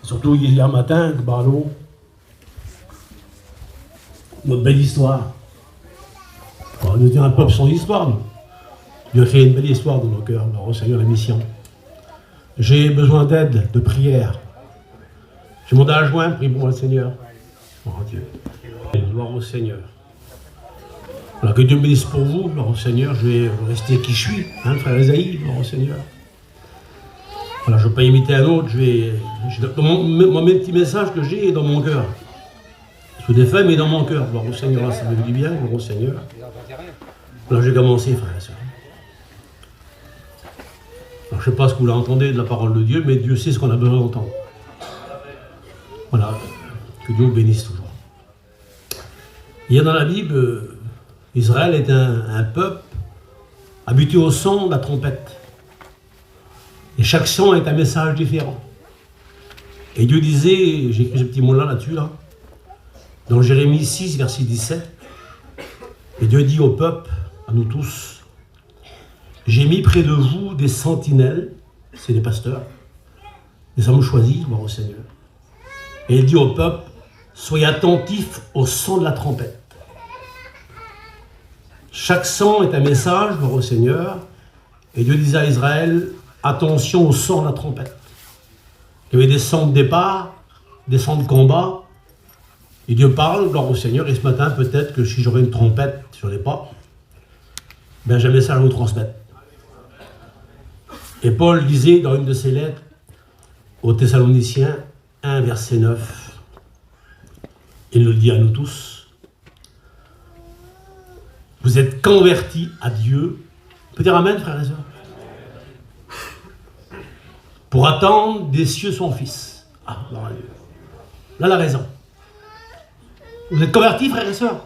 Surtout hier matin, avec Barlow, notre belle histoire. Alors, nous étions un peuple sans histoire, nous. Dieu a fait une belle histoire dans nos cœurs, nous Seigneur la mission. J'ai besoin d'aide, de prière. J'ai mon adjoint, prie pour moi, Seigneur. Oh Dieu. Gloire au Seigneur. Alors que Dieu me bénisse pour vous, gloire au Seigneur. Je vais rester qui je suis, hein, frère Esaïe, gloire au Seigneur. Voilà, je ne veux pas imiter un autre, mon petit message que j'ai est dans mon cœur. Sous des faits, mais dans mon cœur. Gloire au Seigneur, là, ça me dit bien, gloire au Seigneur. Alors j'ai commencé, frère et sœurs. Alors, je ne sais pas ce que vous l'entendez de la parole de Dieu, mais Dieu sait ce qu'on a besoin d'entendre. Voilà, que Dieu vous bénisse toujours. Il y a dans la Bible, Israël est un peuple habitué au son de la trompette. Et chaque son est un message différent. Et Dieu disait, j'ai écrit ce petit mot-là là-dessus, là, dans Jérémie 6, verset 17, et Dieu dit au peuple, à nous tous, j'ai mis près de vous des sentinelles, c'est des pasteurs, des hommes choisis, gloire au Seigneur. Et il dit au peuple, soyez attentifs au son de la trompette. Chaque son est un message, gloire au Seigneur, et Dieu disait à Israël, attention au son de la trompette. Il y avait des sons de départ, des sons de combat, et Dieu parle, gloire au Seigneur, et ce matin, peut-être que si j'aurais une trompette sur les pas, ben j'ai un message à vous transmettre. Et Paul disait dans une de ses lettres aux Thessaloniciens, 1, verset 9, il le dit à nous tous, vous êtes convertis à Dieu. On peut dire amen, frères et sœurs? Pour attendre des cieux son Fils. Ah, gloire à Dieu. Là, la raison. Vous êtes convertis, frères et sœurs?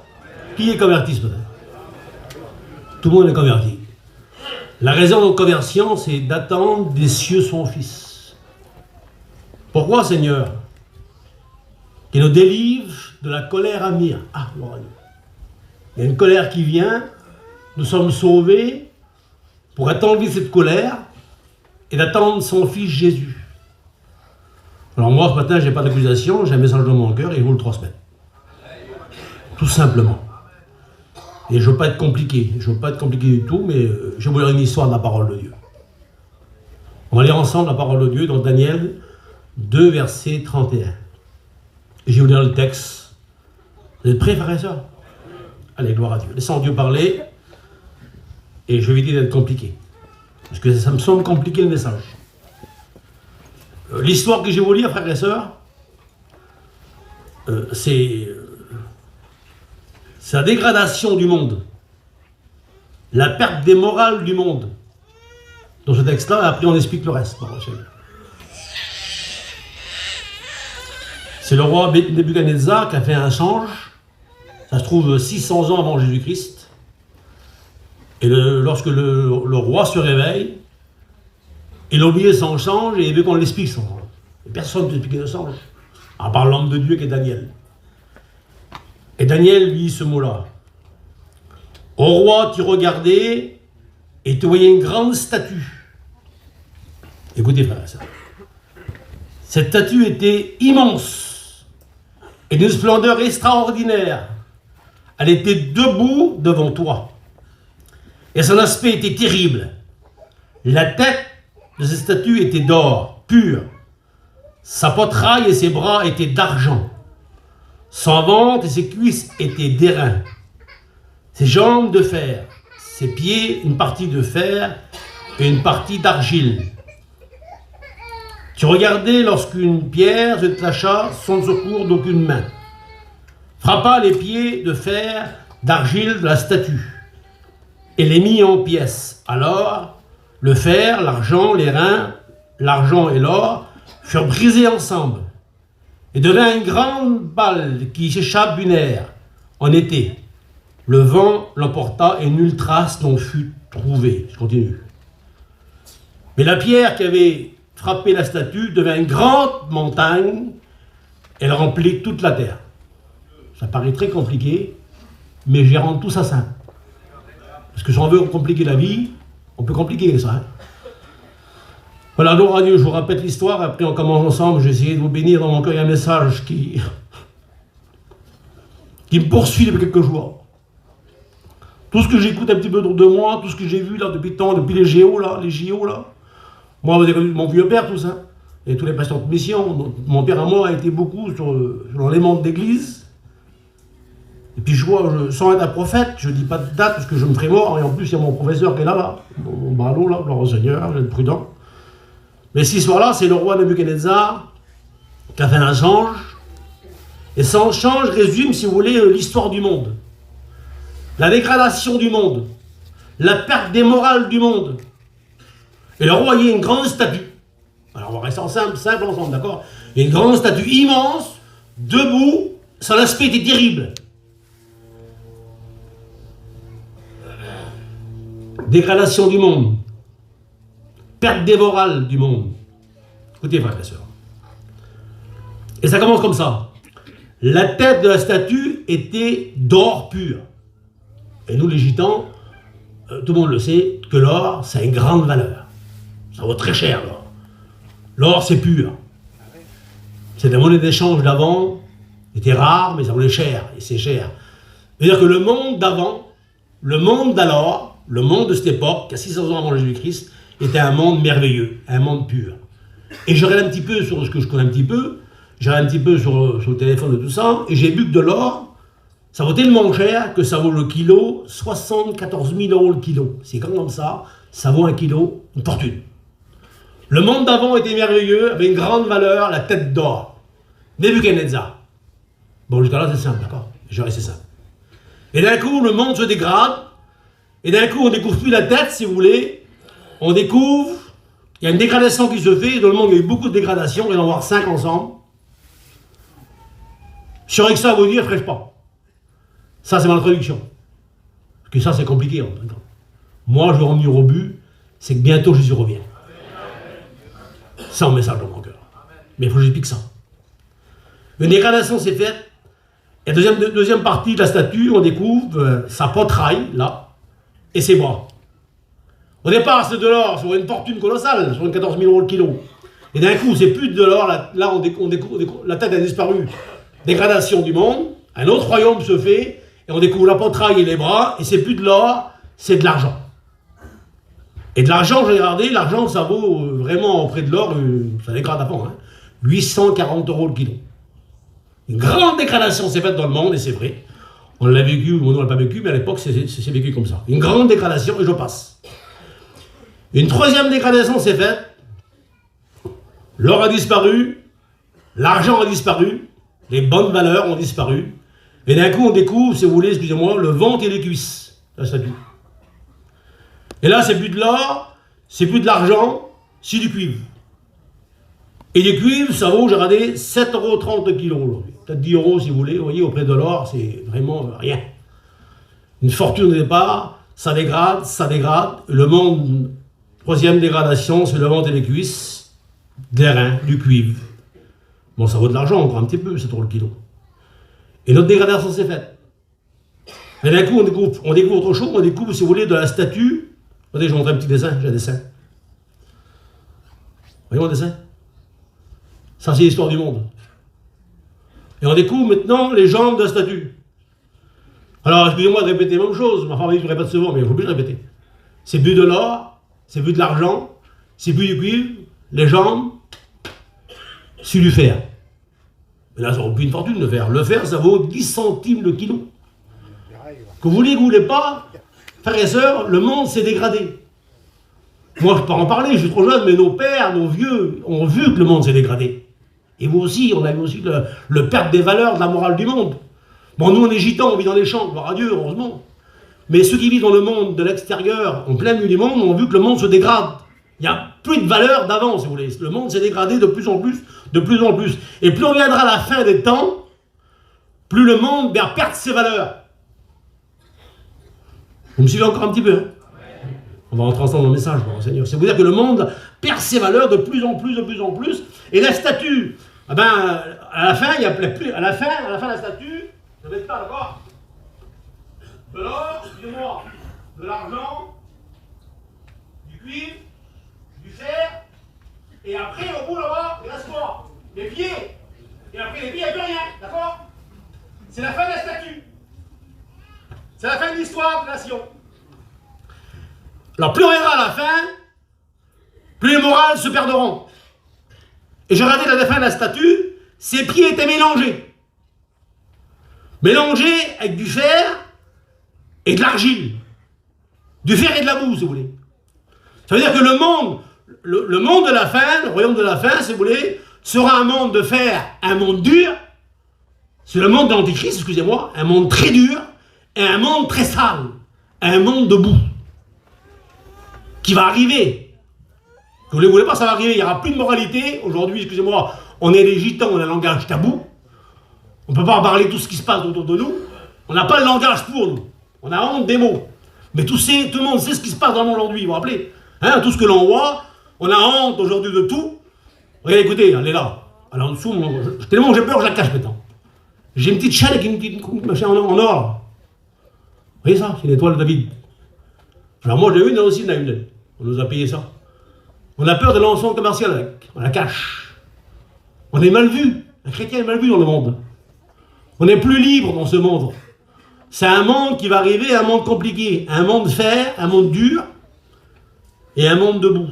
Qui est converti ce matin? Tout le monde est converti. La raison de conversion, c'est d'attendre des cieux son Fils. Pourquoi, Seigneur? Qu'il nous délivre de la colère à venir. Ah, gloire à Dieu. Il y a une colère qui vient, nous sommes sauvés pour attendre cette colère et d'attendre son Fils Jésus. Alors moi, ce matin, je n'ai pas d'accusation, j'ai un message dans mon cœur et je vous le transmets. Tout simplement. Et je ne veux pas être compliqué. Je ne veux pas être compliqué du tout, mais je vais vous lire une histoire de la parole de Dieu. On va lire ensemble la parole de Dieu dans Daniel 2, verset 31. Et je vais vous lire le texte. Vous êtes prêts, frères et sœurs? Allez, gloire à Dieu. Laissons Dieu parler. Et je vais éviter d'être compliqué. Parce que ça me semble compliqué le message. L'histoire que je vais vous lire, frères et sœurs, c'est la dégradation du monde, la perte des morales du monde. Dans ce texte-là, après on explique le reste. C'est le roi Nebuchadnezzar qui a fait un songe, ça se trouve 600 ans avant Jésus-Christ, et lorsque le roi se réveille, il a oublié son songe et il veut qu'on l'explique son songe. Et personne ne peut expliquer le songe, à part l'homme de Dieu qui est Daniel. Et Daniel lui dit ce mot-là. Au roi, tu regardais et tu voyais une grande statue. Écoutez, frère, ça. Cette statue était immense et d'une splendeur extraordinaire. Elle était debout devant toi. Et son aspect était terrible. La tête de cette statue était d'or, pur. Sa poitrail et ses bras étaient d'argent. Son ventre et ses cuisses étaient d'airain. Ses jambes de fer. Ses pieds, une partie de fer et une partie d'argile. Tu regardais lorsqu'une pierre se détacha sans secours d'aucune main. Frappa les pieds de fer, d'argile de la statue et les mit en pièces. Alors, le fer, l'argent, les reins, l'argent et l'or furent brisés ensemble et devint une grande balle qui s'échappe d'une aire en été. Le vent l'emporta et nulle trace n'en fut trouvée. Je continue. Mais la pierre qui avait frappé la statue devint une grande montagne. Elle remplit toute la terre. Ça paraît très compliqué, mais je rends tout ça simple. Parce que si on veut compliquer la vie, on peut compliquer ça. Hein. Voilà, gloire à Dieu, je vous répète l'histoire, après on commence ensemble, j'ai essayé de vous bénir dans mon cœur, il y a un message qui me poursuit depuis quelques jours. Tout ce que j'écoute un petit peu autour de moi, tout ce que j'ai vu là depuis tant, depuis les JO là, moi vous avez connu mon vieux père, tout ça, et tous les pasteurs de mission, donc, mon père à moi a été beaucoup dans les mondes d'église, et puis je vois, sans être un prophète, je dis pas de date parce que je me ferai mort, et en plus il y a mon professeur qui est là, mon ballot là, gloire au Seigneur, je vais être prudent. Mais cette histoire-là, c'est le roi Nebuchadnezzar qui a fait un change. Et ce change résume, si vous voulez, l'histoire du monde. La dégradation du monde. La perte des morales du monde. Et le roi, il y a une grande statue. Alors on va rester simple ensemble, d'accord? Il y a une grande statue immense, debout, son aspect était terrible. Dégradation du monde. Perte des morales du monde. Écoutez, frères et sœurs. Et ça commence comme ça. La tête de la statue était d'or pur. Et nous, les gitans, tout le monde le sait, que l'or, ça a une grande valeur. Ça vaut très cher, l'or. L'or, c'est pur. C'est la monnaie d'échange d'avant, était rare, mais ça valait cher, et c'est cher. C'est-à-dire que le monde d'avant, le monde d'alors, le monde de cette époque, qui a 600 ans avant Jésus-Christ, était un monde merveilleux, un monde pur. Et je regarde un petit peu sur ce que je connais un petit peu, j'ai un petit peu sur le téléphone de tout ça, et j'ai vu que de l'or, ça vaut tellement cher que ça vaut le kilo, 74 000 € le kilo. C'est quand comme ça vaut un kilo, une fortune. Le monde d'avant était merveilleux, avait une grande valeur, la tête d'or. Nebuchadnezzar. Bon, jusqu'à là c'est simple, d'accord? Je reste simple. Et d'un coup, le monde se dégrade, et d'un coup, on découvre plus la tête, si vous voulez, on découvre, il y a une dégradation qui se fait, dans le monde il y a eu beaucoup de dégradations, on va en voir 5 ensemble. Je serais que ça à vous dire, je ne pas. Ça c'est ma introduction. Parce que ça c'est compliqué en même temps. Moi je veux revenir au but, c'est que bientôt Jésus revient. C'est un message dans mon cœur. Mais il faut que j'explique ça. Une dégradation s'est faite, et deuxième partie de la statue, on découvre sa poitrail, là, et ses bras. Au départ, c'est de l'or sur une fortune colossale, sur 14 000 € le kilo. Et d'un coup, c'est plus de l'or, là, on découvre, la tête a disparu. Dégradation du monde, un autre royaume se fait, et on découvre la poitrail et les bras, et c'est plus de l'or, c'est de l'argent. Et de l'argent, j'ai regardé, l'argent, ça vaut vraiment auprès de l'or, ça dégrade à fond, hein, 840 € le kilo. Une grande dégradation s'est faite dans le monde, et c'est vrai. On l'a vécu, ou on ne l'a pas vécu, mais à l'époque, c'est vécu comme ça. Une grande dégradation, et je passe. Une troisième dégradation s'est faite. L'or a disparu, l'argent a disparu, les bonnes valeurs ont disparu. Et d'un coup, on découvre, si vous voulez, excusez-moi, le ventre et les cuisses, la statue. Et là, c'est plus de l'or, c'est plus de l'argent, c'est du cuivre. Et le cuivre, ça vaut, j'ai regardé, 7,30 € kilo aujourd'hui. Peut-être 10 € si vous voulez. Vous voyez, auprès de l'or, c'est vraiment rien. Une fortune au départ, ça dégrade, ça dégrade. Le monde, troisième dégradation, c'est le ventre et les cuisses, des reins, du cuivre. Bon, ça vaut de l'argent encore un petit peu, 7 € le kilo. Et notre dégradation s'est faite. Et d'un coup, on découvre autre chose, on découvre, si vous voulez, de la statue. Regardez, je vais vous montrer un petit dessin, j'ai un dessin. Vous voyez mon dessin? Ça, c'est l'histoire du monde. Et on découvre maintenant les jambes de la statue. Alors, excusez-moi de répéter la même chose, ma femme dit que je répète souvent, mais il faut plus répéter. C'est plus de l'or, c'est plus de l'argent, c'est plus du cuivre, les jambes, c'est du fer. Mais là, ça vaut plus une fortune, le fer. Le fer, ça vaut 10 centimes le kilo. Que vous voulez, que vous voulez pas, frères et sœurs, le monde s'est dégradé. Moi, je ne peux pas en parler, je suis trop jeune, mais nos pères, nos vieux ont vu que le monde s'est dégradé. Et vous aussi, on a vu aussi le perte des valeurs, de la morale du monde. Bon, nous, on est gitans, on vit dans les champs, gloire à Dieu, heureusement. Mais ceux qui vivent dans le monde de l'extérieur, en plein milieu du monde, ont vu que le monde se dégrade. Il n'y a plus de valeur d'avant, si vous voulez. Le monde s'est dégradé de plus en plus, de plus en plus. Et plus on viendra à la fin des temps, plus le monde va perdre ses valeurs. Vous me suivez encore un petit peu, hein? On va rentrer ensemble dans le message, bon, Seigneur. C'est vous dire que le monde perd ses valeurs de plus en plus, de plus en plus. Et la statue, eh ben, à la fin, il y a plus, à la fin de la statue, ne mettez pas, d'accord? De l'or, excusez-moi, de l'argent, du cuivre, du fer, Et après, au bout là-bas, il reste quoi? Les pieds. Et après les pieds, il n'y a plus rien, d'accord? C'est la fin de la statue. C'est la fin de l'histoire de la nation. Alors plus on ira à la fin, plus les morales se perdront. Et j'ai regardé la fin de la statue, ses pieds étaient mélangés. Mélangés avec du fer et de l'argile. Du fer et de la boue, si vous voulez. Ça veut dire que le monde de la fin, le royaume de la fin, si vous voulez, sera un monde de fer, un monde dur. C'est le monde de l'Antéchrist, excusez-moi, un monde très dur et un monde très sale, un monde de boue. Qui va arriver. Que vous ne voulez pas, ça va arriver. Il n'y aura plus de moralité. Aujourd'hui, excusez-moi, on est les gitans, on a un langage tabou. On ne peut pas parler de tout ce qui se passe autour de nous. On n'a pas le langage pour nous. On a honte des mots. Mais tout le monde sait ce qui se passe dans le monde aujourd'hui, vous vous rappelez, hein, tout ce que l'on voit, on a honte aujourd'hui de tout. Regardez, écoutez, elle est là. Alors en dessous, tellement j'ai peur, je la cache maintenant. J'ai une petite chaîne avec une petite machin en or. Vous voyez ça? C'est l'étoile de David. Alors moi j'ai une, elle aussi, on a une. On nous a payé ça. On a peur de l'ensemble commercial avec. On la cache. On est mal vu. Un chrétien est mal vu dans le monde. On n'est plus libre dans ce monde. C'est un monde qui va arriver, un monde compliqué. Un monde de fer, un monde dur et un monde debout.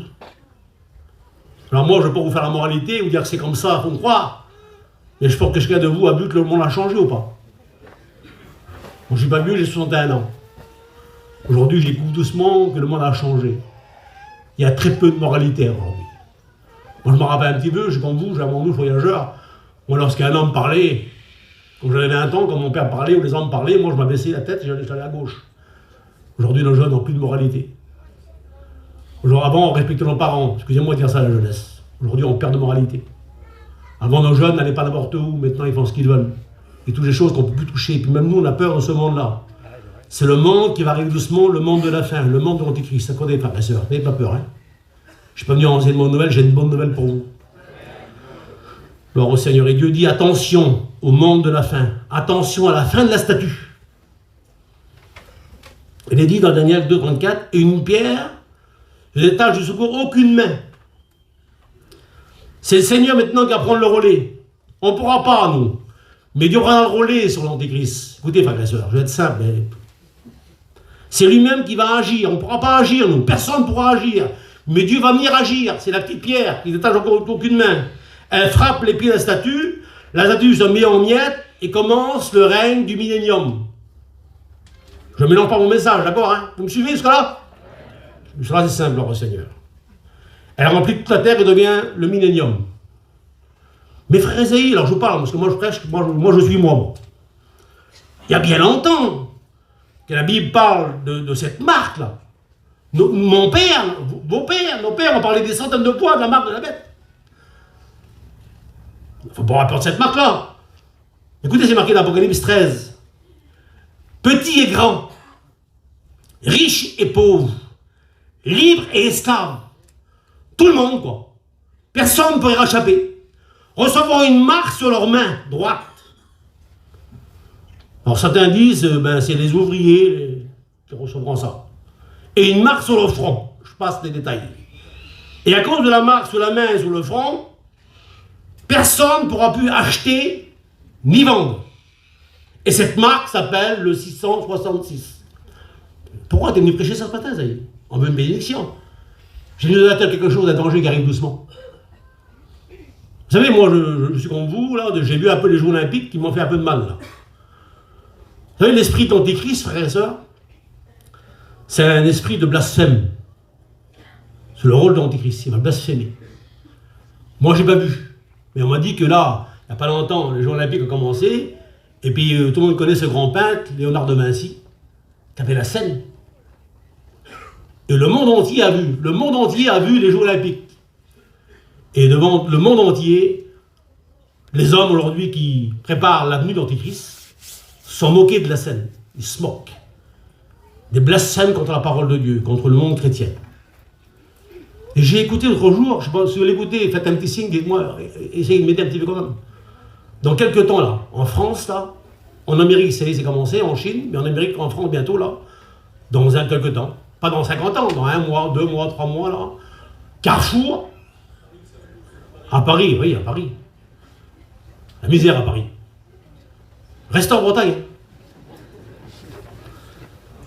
Alors moi, je ne vais pas vous faire la moralité, vous dire que c'est comme ça, il faut me croire. Mais je pense que chacun de vous a vu que le monde a changé ou pas. Moi, je ne suis pas vieux, j'ai 61 ans. Aujourd'hui, je découvre doucement que le monde a changé. Il y a très peu de moralité aujourd'hui. Moi, je me rappelle un petit peu, je suis comme vous, j'ai un monde voyageur. Moi, lorsqu'un homme parlait, quand j'avais 20 ans, quand mon père parlait ou les hommes parlaient, moi, je m'abaissais la tête et j'allais à gauche. Aujourd'hui, nos jeunes n'ont plus de moralité. Avant, on respectait nos parents. Excusez-moi de dire ça à la jeunesse. Aujourd'hui, on perd de moralité. Avant, nos jeunes n'allaient pas n'importe où. Maintenant, ils font ce qu'ils veulent. Et toutes les choses qu'on ne peut plus toucher. Et puis même nous, on a peur de ce monde-là. C'est le monde qui va arriver doucement, le monde de la fin, le monde de l'Antéchrist. Accordez, frères et sœurs. N'ayez pas peur. Hein. Je ne suis pas venu annoncer une bonne nouvelle, j'ai une bonne nouvelle pour vous. Gloire au Seigneur. Et Dieu dit attention au monde de la fin. Attention à la fin de la statue. Il est dit dans Daniel 2,34 et une pierre. Je détache du secours aucune main. C'est le Seigneur maintenant qui va prendre le relais. On ne pourra pas, nous. Mais il y aura un relais sur l'Antéchrist. Écoutez, frères et sœurs, je vais être simple. Mais... c'est lui-même qui va agir. On ne pourra pas agir, nous. Personne ne pourra agir. Mais Dieu va venir agir. C'est la petite pierre qui détache encore aucune main. Elle frappe les pieds de la statue se met en miettes et commence le règne du millénium. Je ne mélange pas mon message, d'accord, hein? Vous me suivez jusqu'à-là? C'est assez simple, gloire au Seigneur. Elle remplit toute la terre et devient le millénium. Mes frères Esaïe, alors je vous parle, parce que moi je prêche, moi je suis moi. Il y a bien longtemps que la Bible parle de cette marque-là. Mon père, vos pères, nos pères ont parlé des centaines de fois de la marque de la bête. Il ne faut pas avoir peur de cette marque-là. Écoutez, c'est marqué dans Apocalypse 13. Petit et grand, riche et pauvre, libre et esclave. Tout le monde, quoi. Personne ne peut y réchapper. Recevront une marque sur leur main droite. Alors certains disent, c'est les ouvriers qui recevront ça. Et une marque sur le front. Je passe les détails. Et à cause de la marque sur la main et sur le front, personne ne pourra plus acheter ni vendre. Et cette marque s'appelle le 666. Pourquoi tu es venu prêcher ça ce matin, ça y est? On veut une bénédiction. J'ai nous donné quelque chose d'un danger qui arrive doucement. Vous savez, moi, je suis comme vous, là, j'ai vu un peu les Jeux Olympiques qui m'ont fait un peu de mal, là. Vous savez, l'esprit d'Antéchrist, frères et sœurs, c'est un esprit de blasphème. C'est le rôle de l'Antéchrist, il va blasphémer. Moi, j'ai pas vu. Mais on m'a dit que là, il n'y a pas longtemps, les Jeux Olympiques ont commencé, et puis tout le monde connaît ce grand peintre, Léonard de Vinci, qui avait la scène. Et le monde entier a vu les Jeux Olympiques. Et devant le monde entier, les hommes aujourd'hui qui préparent l'avenue d'Antéchrist sont moqués de la scène. Ils se moquent. Des blasphèmes contre la parole de Dieu, contre le monde chrétien. Et j'ai écouté l'autre jour, je ne sais pas si vous l'écoutez, faites un petit signe, dites-moi, essayez de m'aider un petit peu quand même. Dans quelques temps là, en France là, en Amérique, ça y est, c'est commencé, en Chine, mais en Amérique, en France bientôt là, dans quelques temps, pas dans 50 ans, dans 1 mois, 2 mois, 3 mois là, Carrefour À Paris, oui, à Paris. La misère à Paris. Restez en Bretagne.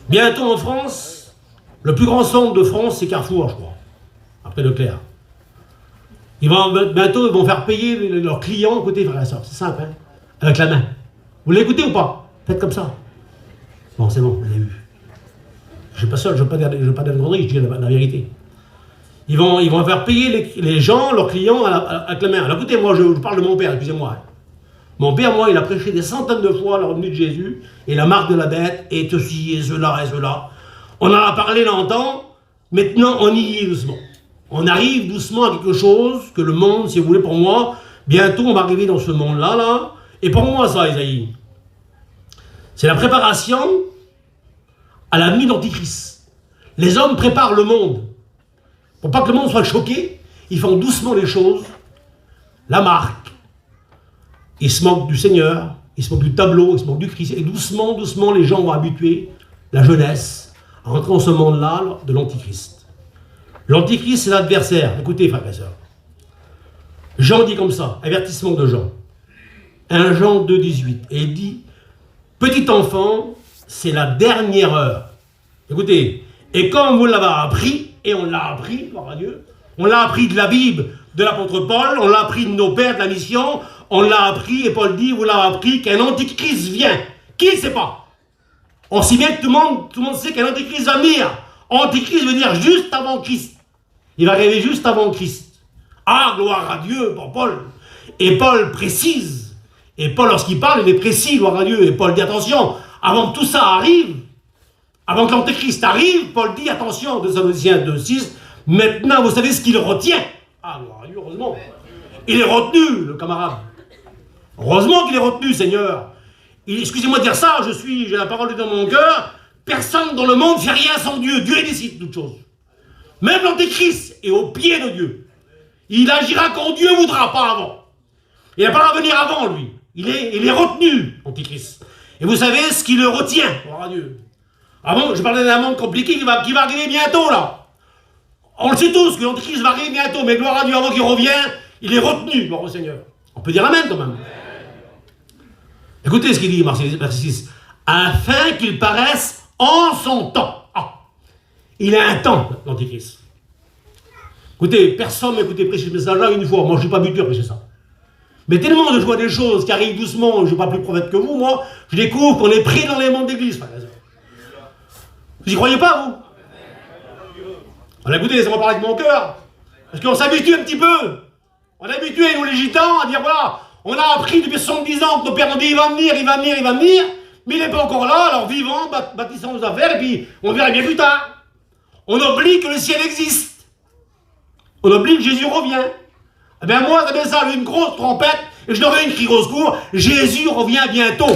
Bientôt en France, le plus grand centre de France, c'est Carrefour, je crois. Après Leclerc. Bientôt, ils vont faire payer leurs clients. Écoutez, frère et soeur, c'est simple, hein, avec la main. Vous l'écoutez ou pas? Faites comme ça. Bon, c'est bon, vous l'avez vu. Je ne suis pas seul, je ne veux pas dire de conneries, je dis la vérité. Ils vont faire payer les gens, leurs clients, avec la main. Alors écoutez, moi, je parle de mon père, excusez-moi. Mon père, moi, il a prêché des centaines de fois la revenue de Jésus, et la marque de la bête, et ceci, et cela, et cela. On en a parlé longtemps, maintenant on y est doucement. On arrive doucement à quelque chose que le monde, si vous voulez, pour moi, bientôt on va arriver dans ce monde-là, là. Et pour moi, ça, Isaïe, c'est la préparation à la venue d'Antichrist. Les hommes préparent le monde. Pour pas que le monde soit choqué, ils font doucement les choses. La marque. Ils se moquent du Seigneur, ils se moquent du tableau, ils se moquent du Christ. Et doucement, doucement, les gens vont habituer la jeunesse à rentrer dans ce monde-là de l'Antichrist. L'Antichrist, c'est l'adversaire. Écoutez, frères et sœurs. Jean dit comme ça, avertissement de Jean. 1 Jean 2, 18. Et il dit, petit enfant, c'est la dernière heure. Écoutez, et comme vous l'avez appris, et on l'a appris, gloire à Dieu, on l'a appris de la Bible, de l'apôtre Paul, on l'a appris de nos pères de la mission, on l'a appris, et Paul dit, vous l'avez appris, qu'un antichrist vient. Qui ne sait pas? On sait bien que tout le monde sait qu'un antichrist va venir. Antichrist veut dire juste avant Christ. Il va arriver juste avant Christ. Ah, gloire à Dieu, pour Paul. Et Paul précise. Et Paul, lorsqu'il parle, il est précis, gloire à Dieu. Et Paul dit, attention, avant que tout ça arrive, avant que l'Antéchrist arrive, Paul dit, attention, 2 Thessaloniciens 2,6, maintenant, vous savez ce qu'il retient. Ah, gloire à Dieu, heureusement. Il est retenu, le camarade. Heureusement qu'il est retenu, Seigneur. Excusez-moi de dire ça, j'ai la parole dans mon cœur. Personne dans le monde ne fait rien sans Dieu. Dieu décide de toutes choses. Même l'Antéchrist est au pied de Dieu. Il agira quand Dieu voudra, pas avant. Il n'a pas à venir avant, lui. Il est retenu, l'Antéchrist. Et vous savez ce qui le retient, gloire à Dieu. Ah bon, je parlais d'un monde compliqué qui va arriver bientôt, là. On le sait tous que l'Antéchrist va arriver bientôt, mais gloire à Dieu, avant qu'il revienne, il est retenu, gloire au Seigneur. On peut dire amen, quand même. Écoutez ce qu'il dit, verset 6. Afin qu'il paraisse en son temps. Ah, il a un temps, l'Antéchrist. Écoutez, personne m'a écouté prêcher ce message-là une fois. Moi, je ne suis pas habitué à prêcher ça. Mais tellement de joie des choses qui arrivent doucement, je ne suis pas plus prophète que vous, moi, je découvre qu'on est pris dans les mondes d'église, par exemple. Vous n'y croyez pas, vous? Alors écoutez, laissez-moi parler avec mon cœur. Parce qu'on s'habitue un petit peu. On est habitué, nous les gitans, à dire voilà, on a appris depuis 70 ans que nos pères ont dit il va venir, il va venir, il va venir, mais il n'est pas encore là, alors vivons, bâtissons nos affaires, et puis on verra bien plus tard. On oublie que le ciel existe. On oublie que Jésus revient. Eh bien moi, ça fait ça, une grosse trompette, et je devrais une cri au secours, Jésus revient bientôt.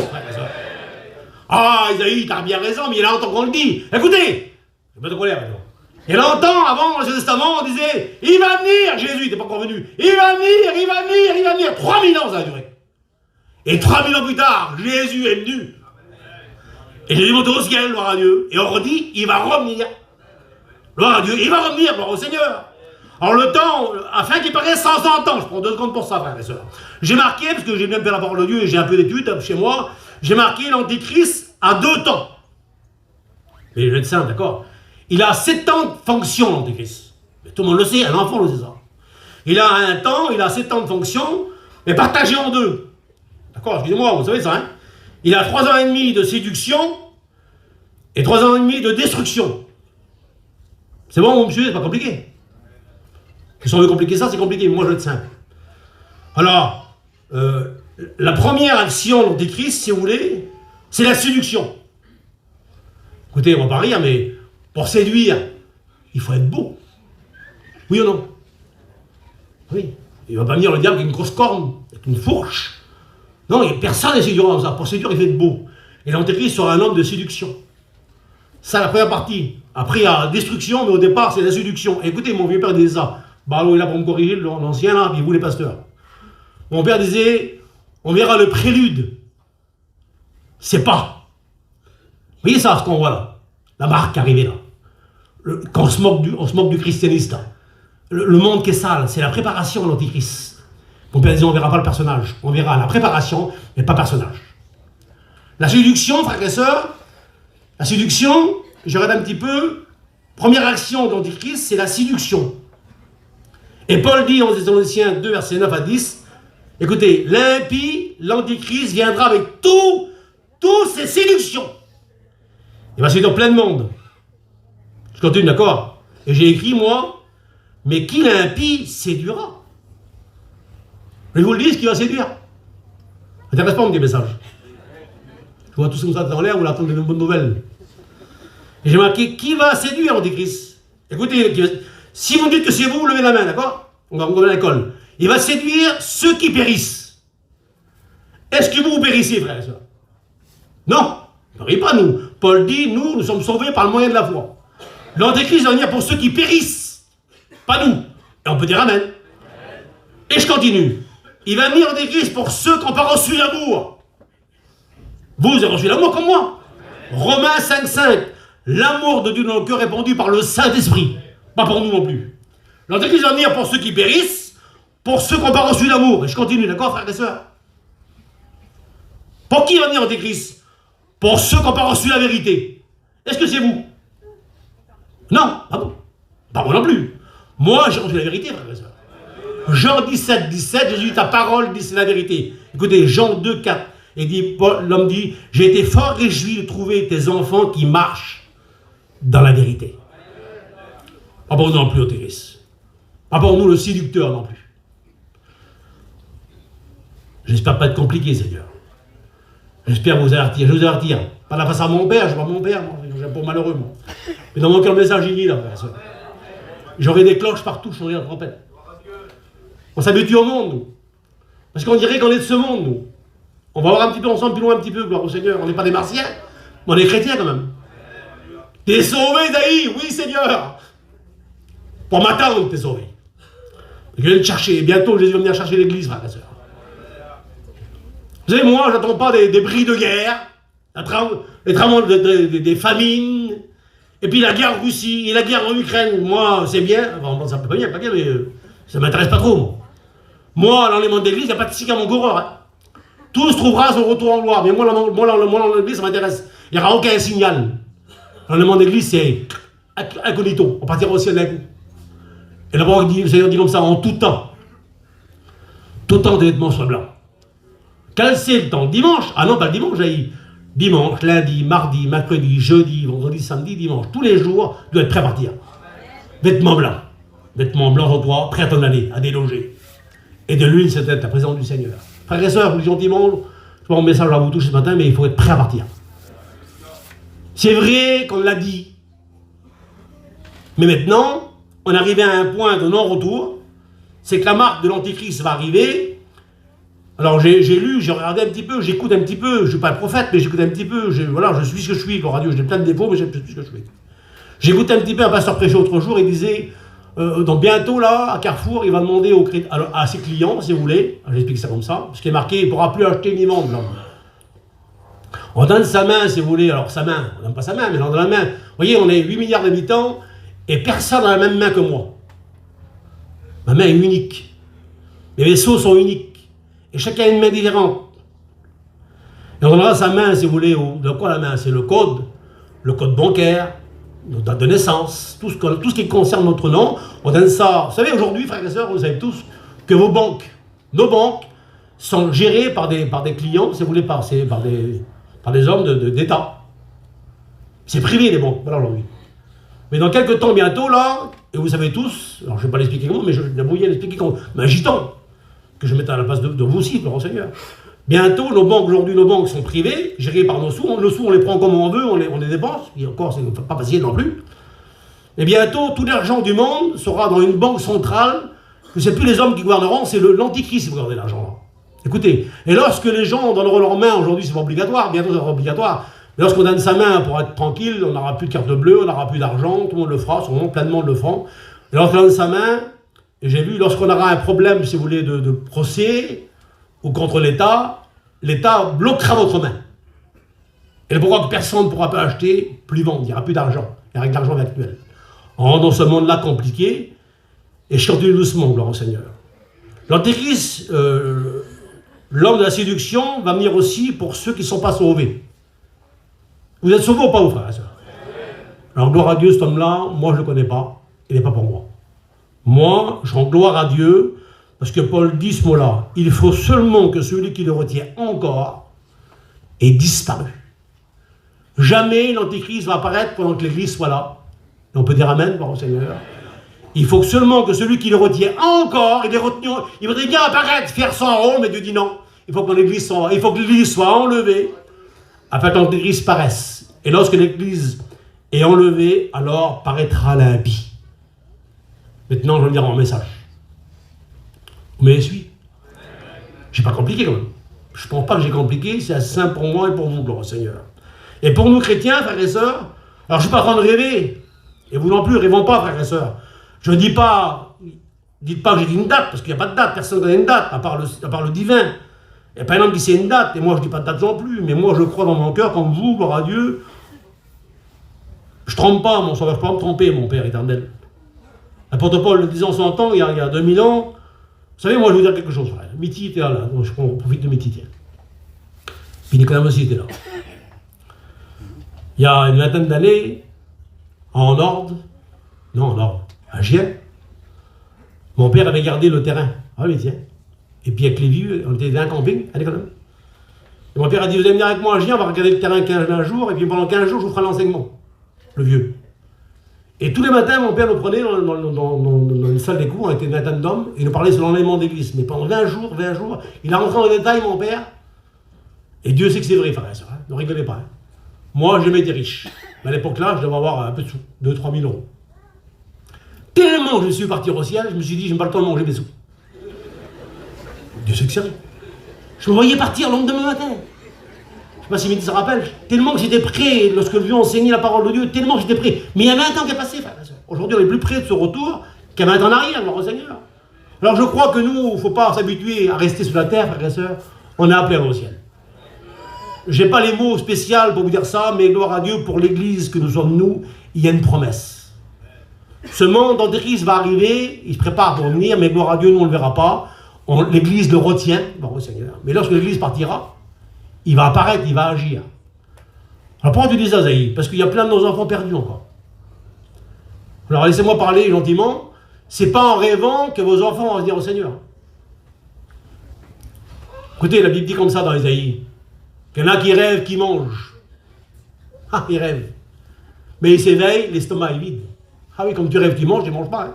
Ah, Isaïe, t'as bien raison, mais il y a longtemps qu'on le dit. Écoutez, j'ai pas de colère maintenant. Il y a longtemps, avant l'Ancien Testament, on disait, il va venir, Jésus, il n'était pas encore venu. Il va venir, il va venir, il va venir. 3000 ans, ça a duré. Et 3000 ans plus tard, Jésus est venu. Et Jésus est monté au ciel, gloire à Dieu. Et on redit, il va revenir. Gloire à Dieu, il va revenir, gloire au Seigneur. Alors le temps, afin qu'il paraisse 500 ans, je prends 2 secondes pour ça, frères et sœurs. J'ai marqué, parce que j'ai bien fait la parole de Dieu et j'ai un peu d'études chez moi, j'ai marqué l'Antéchrist à 2 temps. Mais je vais être simple, d'accord? Il a 7 ans de fonction, l'Antéchrist. Tout le monde le sait, un enfant le sait ça. Il a un temps, il a 7 ans de fonction, mais partagé en 2. D'accord, excusez-moi, vous savez ça, hein? Il a 3 ans et demi de séduction et 3 ans et demi de destruction. C'est bon, monsieur, c'est pas compliqué. Si on veut compliquer ça, c'est compliqué, mais moi je vais être simple. Alors, la première action de l'Antéchrist, si vous voulez, c'est la séduction. Écoutez, on va pas rire, mais pour séduire, il faut être beau. Oui ou non? Oui. Il ne va pas venir le diable avec une grosse corne, avec une fourche. Non, il n'y a personne n'est séduisant comme ça. Pour séduire, il faut être beau. Et l'Antéchrist sera un homme de séduction. Ça, la première partie. Après, il y a la destruction, mais au départ, c'est la séduction. Et écoutez, mon vieux père disait ça. Bah, il est là pour me corriger, l'ancien, là, puis vous, les pasteurs. Mon père disait, on verra le prélude. C'est pas. Vous voyez ça, ce qu'on voit là? La marque arrivée là. Quand on se moque du christianisme là. Le monde qui est sale, c'est la préparation à l'Antéchrist. Mon père disait, on ne verra pas le personnage, on verra la préparation, mais pas le personnage. La séduction, frères et sœurs, la séduction, je regarde un petit peu, première action de l'Antichrist, c'est la séduction. Et Paul dit en Thessaloniciens 2, versets 9 à 10, écoutez, l'impie, l'Antichrist viendra avec toutes ses séductions. Il va séduire plein de monde. Je continue, d'accord? Et j'ai écrit, moi, mais qui l'impie séduira? Je vous le dis, ce qui va séduire. Ça n'intéresse pas, des messages. Je vois tout ça dans l'air, vous l'attendez de bonnes nouvelles. Et j'ai marqué, qui va séduire l'Antichrist? Écoutez, si vous me dites que c'est vous, levez la main, d'accord? On va à l'école. Il va séduire ceux qui périssent. Est-ce que vous périssez, frères et sœurs? Non, ne périssez pas, nous. Paul dit, nous sommes sauvés par le moyen de la foi. L'Antéchrist va venir pour ceux qui périssent, pas nous. Et on peut dire Amen. Et je continue. Il va venir l'Antéchrist pour ceux qui n'ont pas reçu l'amour. Vous avez reçu l'amour comme moi. Romains 5,5. L'amour de Dieu dans le cœur est répandu par le Saint-Esprit. Pas pour nous non plus. L'Antéchrist va venir pour ceux qui périssent, pour ceux qui n'ont pas reçu l'amour. Et je continue, d'accord, frères et sœurs? Pour qui va venir l'Antéchrist? Pour ceux qui n'ont pas reçu la vérité. Est-ce que c'est vous? Non, pas bon. Pas moi non plus. Moi, j'ai reçu la vérité, frères et sœurs. Jean 17, 17, Jésus dit, ta parole dit c'est la vérité. Écoutez, Jean 2, 4. Et dit, l'homme dit, j'ai été fort réjoui de trouver tes enfants qui marchent dans la vérité. Pas pour nous non plus, Antéchrist. Pas pour nous, le séducteur non plus. J'espère pas être compliqué, Seigneur. J'espère vous avertir. Je vais vous avertir. Pas la face à mon père, je ne suis pas mon père, moi. J'ai un peu malheureux, moi. Mais dans mon cœur, le message, il dit là, frère. J'aurai des cloches partout, je sonnerai la trompette. On s'habitue au monde, nous. Parce qu'on dirait qu'on est de ce monde, nous. On va voir un petit peu ensemble, plus loin un petit peu, gloire au Seigneur. On n'est pas des martiens, mais on est chrétiens quand même. T'es sauvé, Daï, oui, Seigneur. Pour m'attendre, t'es sauvé. Je viens te chercher. Bientôt, Jésus va venir chercher l'église, frère et sœur. Vous savez, moi, j'attends pas des bris de guerre, les travaux des famines, et puis la guerre en Russie, et la guerre en Ukraine. Moi, c'est bien, enfin, ça peut pas bien, mais ça m'intéresse pas trop, moi. Dans les mondes d'église, il n'y a pas de signe à mon coureur. Hein. Tout se trouvera à son retour en gloire, mais moi, dans l'église, ça m'intéresse. Il n'y aura aucun signal. Dans le monde d'église, c'est incognito, on partira au ciel d'un coup. Et d'abord, le Seigneur dit comme ça, en tout temps, tes vêtements soient blancs. Quel c'est le temps? Dimanche? Ah non, pas le dimanche, j'ai dimanche, lundi, mardi, mercredi, jeudi, vendredi, samedi, dimanche. Tous les jours, tu dois être prêt à partir. Vêtements blancs. Vêtements blancs sur toi, prêt à t'en aller, à déloger. Et de l'huile, c'est la présence du Seigneur. Frères et sœurs, gentiment, je prends mon message à vous tous ce matin, mais il faut être prêt à partir. C'est vrai qu'on l'a dit. Mais maintenant, on est arrivé à un point de non-retour. C'est que la marque de l'Antichrist va arriver. Alors j'ai lu, j'ai regardé un petit peu, j'écoute un petit peu, je ne suis pas le prophète, mais j'écoute un petit peu, voilà, je suis ce que je suis, Radio, j'ai plein de défauts, mais je suis ce que je suis. J'écoute un petit peu un pasteur prêcher l'autre jour, il disait, donc bientôt là, à Carrefour, il va demander à ses clients, si vous voulez, j'explique ça comme ça, parce qu'il est marqué, il ne pourra plus acheter ni vendre. On donne sa main, si vous voulez, alors sa main, on donne pas sa main, mais on donne la main. Vous voyez, on est 8 milliards d'habitants, et personne n'a la même main que moi. Ma main est unique. Les vaisseaux sont uniques. Et chacun a une main différente. Et on donnera sa main, si vous voulez, de quoi la main? C'est le code bancaire, notre date de naissance, tout ce qui concerne notre nom. On donne ça. Vous savez, aujourd'hui, frères et sœurs, vous savez tous que nos banques sont gérées par des clients, si vous voulez, par des hommes d'État. C'est privé, les banques, voilà aujourd'hui. Mais dans quelques temps, bientôt, là, et vous savez tous, alors je ne vais pas l'expliquer comment, mais je vais débrouiller à l'expliquer comment, mais un gitan, que je mette à la place de vous aussi, Laurent Seigneur. Bientôt, aujourd'hui, nos banques sont privées, gérées par nos sous. Nos sous, on les prend comme on veut, on les dépense. Et encore, c'est pas facile non plus. Et bientôt, tout l'argent du monde sera dans une banque centrale, que c'est plus les hommes qui gouverneront, c'est l'Antichrist qui va garder l'argent. Écoutez, et lorsque les gens donneront leurs mains, aujourd'hui c'est pas obligatoire, bientôt ça sera obligatoire, mais lorsqu'on donne sa main pour être tranquille, on n'aura plus de carte bleue, on n'aura plus d'argent, tout le monde le fera, sûrement plein de monde le fera. Et lorsqu'on donne sa main, et j'ai vu, lorsqu'on aura un problème, si vous voulez, de procès, ou contre l'État bloquera votre main. Et pourquoi que personne ne pourra pas acheter, plus vendre, il n'y aura plus d'argent, avec l'argent actuel. On rentre dans ce monde-là compliqué, et je continue doucement, gloire au Seigneur. L'Antéchrist, l'homme de la séduction, va venir aussi pour ceux qui ne sont pas sauvés. Vous êtes sauvés ou pas, vous, frères et sœurs? Alors, gloire à Dieu, cet homme-là, moi, je ne le connais pas. Il n'est pas pour moi. Moi, je rends gloire à Dieu, parce que Paul dit ce mot-là. Il faut seulement que celui qui le retient encore ait disparu. Jamais l'Antéchrist va apparaître pendant que l'Église soit là. Et on peut dire Amen, par le Seigneur. Il faut seulement que celui qui le retient encore, il est retenu, il voudrait bien apparaître, faire son rôle, mais Dieu dit non. Il faut que l'Église soit enlevée, afin que l'Antéchrist paraisse. Et lorsque l'Église est enlevée, alors paraîtra l'impie. Maintenant, je vais dire mon message. Vous m'avez suivi? Je n'ai pas compliqué quand même. Je ne pense pas que j'ai compliqué, c'est assez simple pour moi et pour vous, gloire au Seigneur. Et pour nous chrétiens, frères et sœurs, alors je ne suis pas en train de rêver. Et vous non plus, rêvons pas, frères et sœurs. Je ne dis pas, dites pas que j'ai dit une date, parce qu'il n'y a pas de date, personne ne connaît une date, à part le divin. Il n'y a pas un homme qui sait une date, et moi je ne dis pas de date non plus, mais moi je crois dans mon cœur, comme vous, gloire à Dieu. Je ne trompe pas, mon sauveur, je ne peux pas me tromper, mon Père éternel. L'apôtre Paul le disait en son temps, il y a 2000 ans. Vous savez, moi je vais vous dire quelque chose, frère. Mitty était là, donc je profite de Mitty, tiens. Puis Nicolas aussi était là. Il y a une vingtaine d'années, à Gien, mon père avait gardé le terrain. Ah oui, tiens. Et puis avec les vieux, on était dans un camping, allez quand même. Et mon père a dit, vous allez venir avec moi à Gien, on va regarder le terrain 15 jours, et puis pendant 15 jours, je vous ferai l'enseignement. Le vieux. Et tous les matins, mon père nous prenait dans une salle des cours, on était une vingtaine d'hommes, et il nous parlait sur l'enlèvement d'église. Mais pendant 20 jours, il a rentré en détail, mon père. Et Dieu sait que c'est vrai, frère et sœur, hein, ne rigolez pas. Hein. Moi, j'aimais des riches. Mais à l'époque-là, je devais avoir un peu de sous, 2-3 000 euros. Tellement que je suis parti au ciel, je me suis dit, je n'ai pas le temps de manger mes sous. Dieu sait que c'est vrai. Je me voyais partir le lendemain matin. Je ne sais pas si Midi se rappelle. Tellement que j'étais prêt, lorsque le vieux enseignait la parole de Dieu, tellement que j'étais prêt. Mais il y a 20 ans qui est passé, frère. Aujourd'hui, on est plus près de ce retour qu'il y a 20 ans en arrière, gloire au Seigneur. Alors je crois que nous, il ne faut pas s'habituer à rester sur la terre, frères et sœurs. On est appelé au ciel. Je n'ai pas les mots spéciaux pour vous dire ça, mais gloire à Dieu, pour l'Église que nous sommes nous, il y a une promesse. Ce monde d'Antéchrist va arriver, il se prépare pour venir, mais gloire à Dieu, nous on ne le verra pas. L'Église le retient, gloire au Seigneur. Mais lorsque l'Église partira, il va apparaître, il va agir. Alors pourquoi tu dis ça, Zaï? Parce qu'il y a plein de nos enfants perdus encore. Alors laissez-moi parler gentiment. C'est pas en rêvant que vos enfants vont venir au Seigneur. Écoutez, la Bible dit comme ça dans Isaïe. Il y en a qui rêvent, qui mangent. Ah, ils rêvent. Mais ils s'éveillent, l'estomac est vide. Ah oui, comme tu rêves, qui mangent, tu ne manges pas. Hein.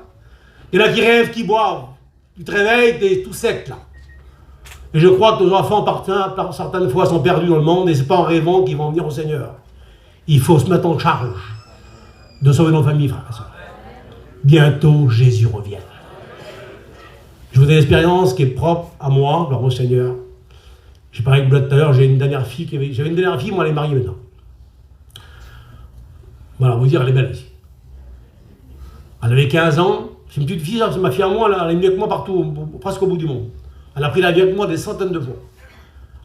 Il y en a qui rêvent, qui boivent. Tu te réveilles, tu es tout sec là. Et je crois que nos enfants, certaines fois, sont perdus dans le monde et ce n'est pas en rêvant qu'ils vont venir au Seigneur. Il faut se mettre en charge de sauver nos familles, frères et sœurs. Bientôt, Jésus revient. Je vous ai une expérience qui est propre à moi, gloire au Seigneur. J'ai parlé avec Bleu tout à l'heure, j'avais une dernière fille, moi elle est mariée maintenant. Voilà, vous dire, elle est belle aussi. Elle avait 15 ans, c'est une petite fille, c'est ma fille à moi, elle est mieux que moi partout, presque au bout du monde. Elle a pris l'avion avec moi des centaines de fois.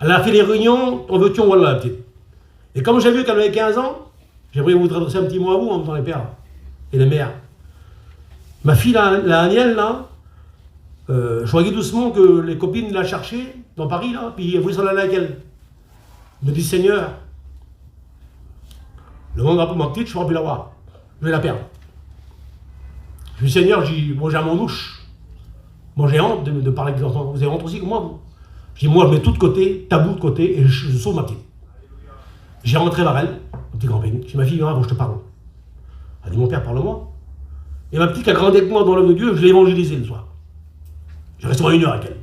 Elle a fait les réunions, on veut tuer, on voit la petite. Et comme j'ai vu qu'elle avait 15 ans, j'aimerais vous adresser un petit mot à vous en même temps les pères et les mères. Ma fille, la Anielle, là, je voyais doucement que les copines la cherchaient dans Paris, là, puis elles voulaient s'en aller avec elle. Je me dis, Seigneur, le monde va pas ma petite, je ne pourrai plus la voir. Je vais la perdre. Je dis, Seigneur, moi j'ai un manouche. Moi j'ai honte de parler avec les enfants. Vous avez honte aussi que moi, vous. Je dis, moi je mets tout de côté, tabou de côté, et je sauve ma petite. J'ai rentré vers elle, mon petit grand-père. Je dis, ma fille, viens, je te parle. Elle dit, mon père, parle-moi. Et ma petite qui a grandi avec moi dans l'œuvre de Dieu, je l'ai évangélisée le soir. J'ai resté 1 heure avec elle.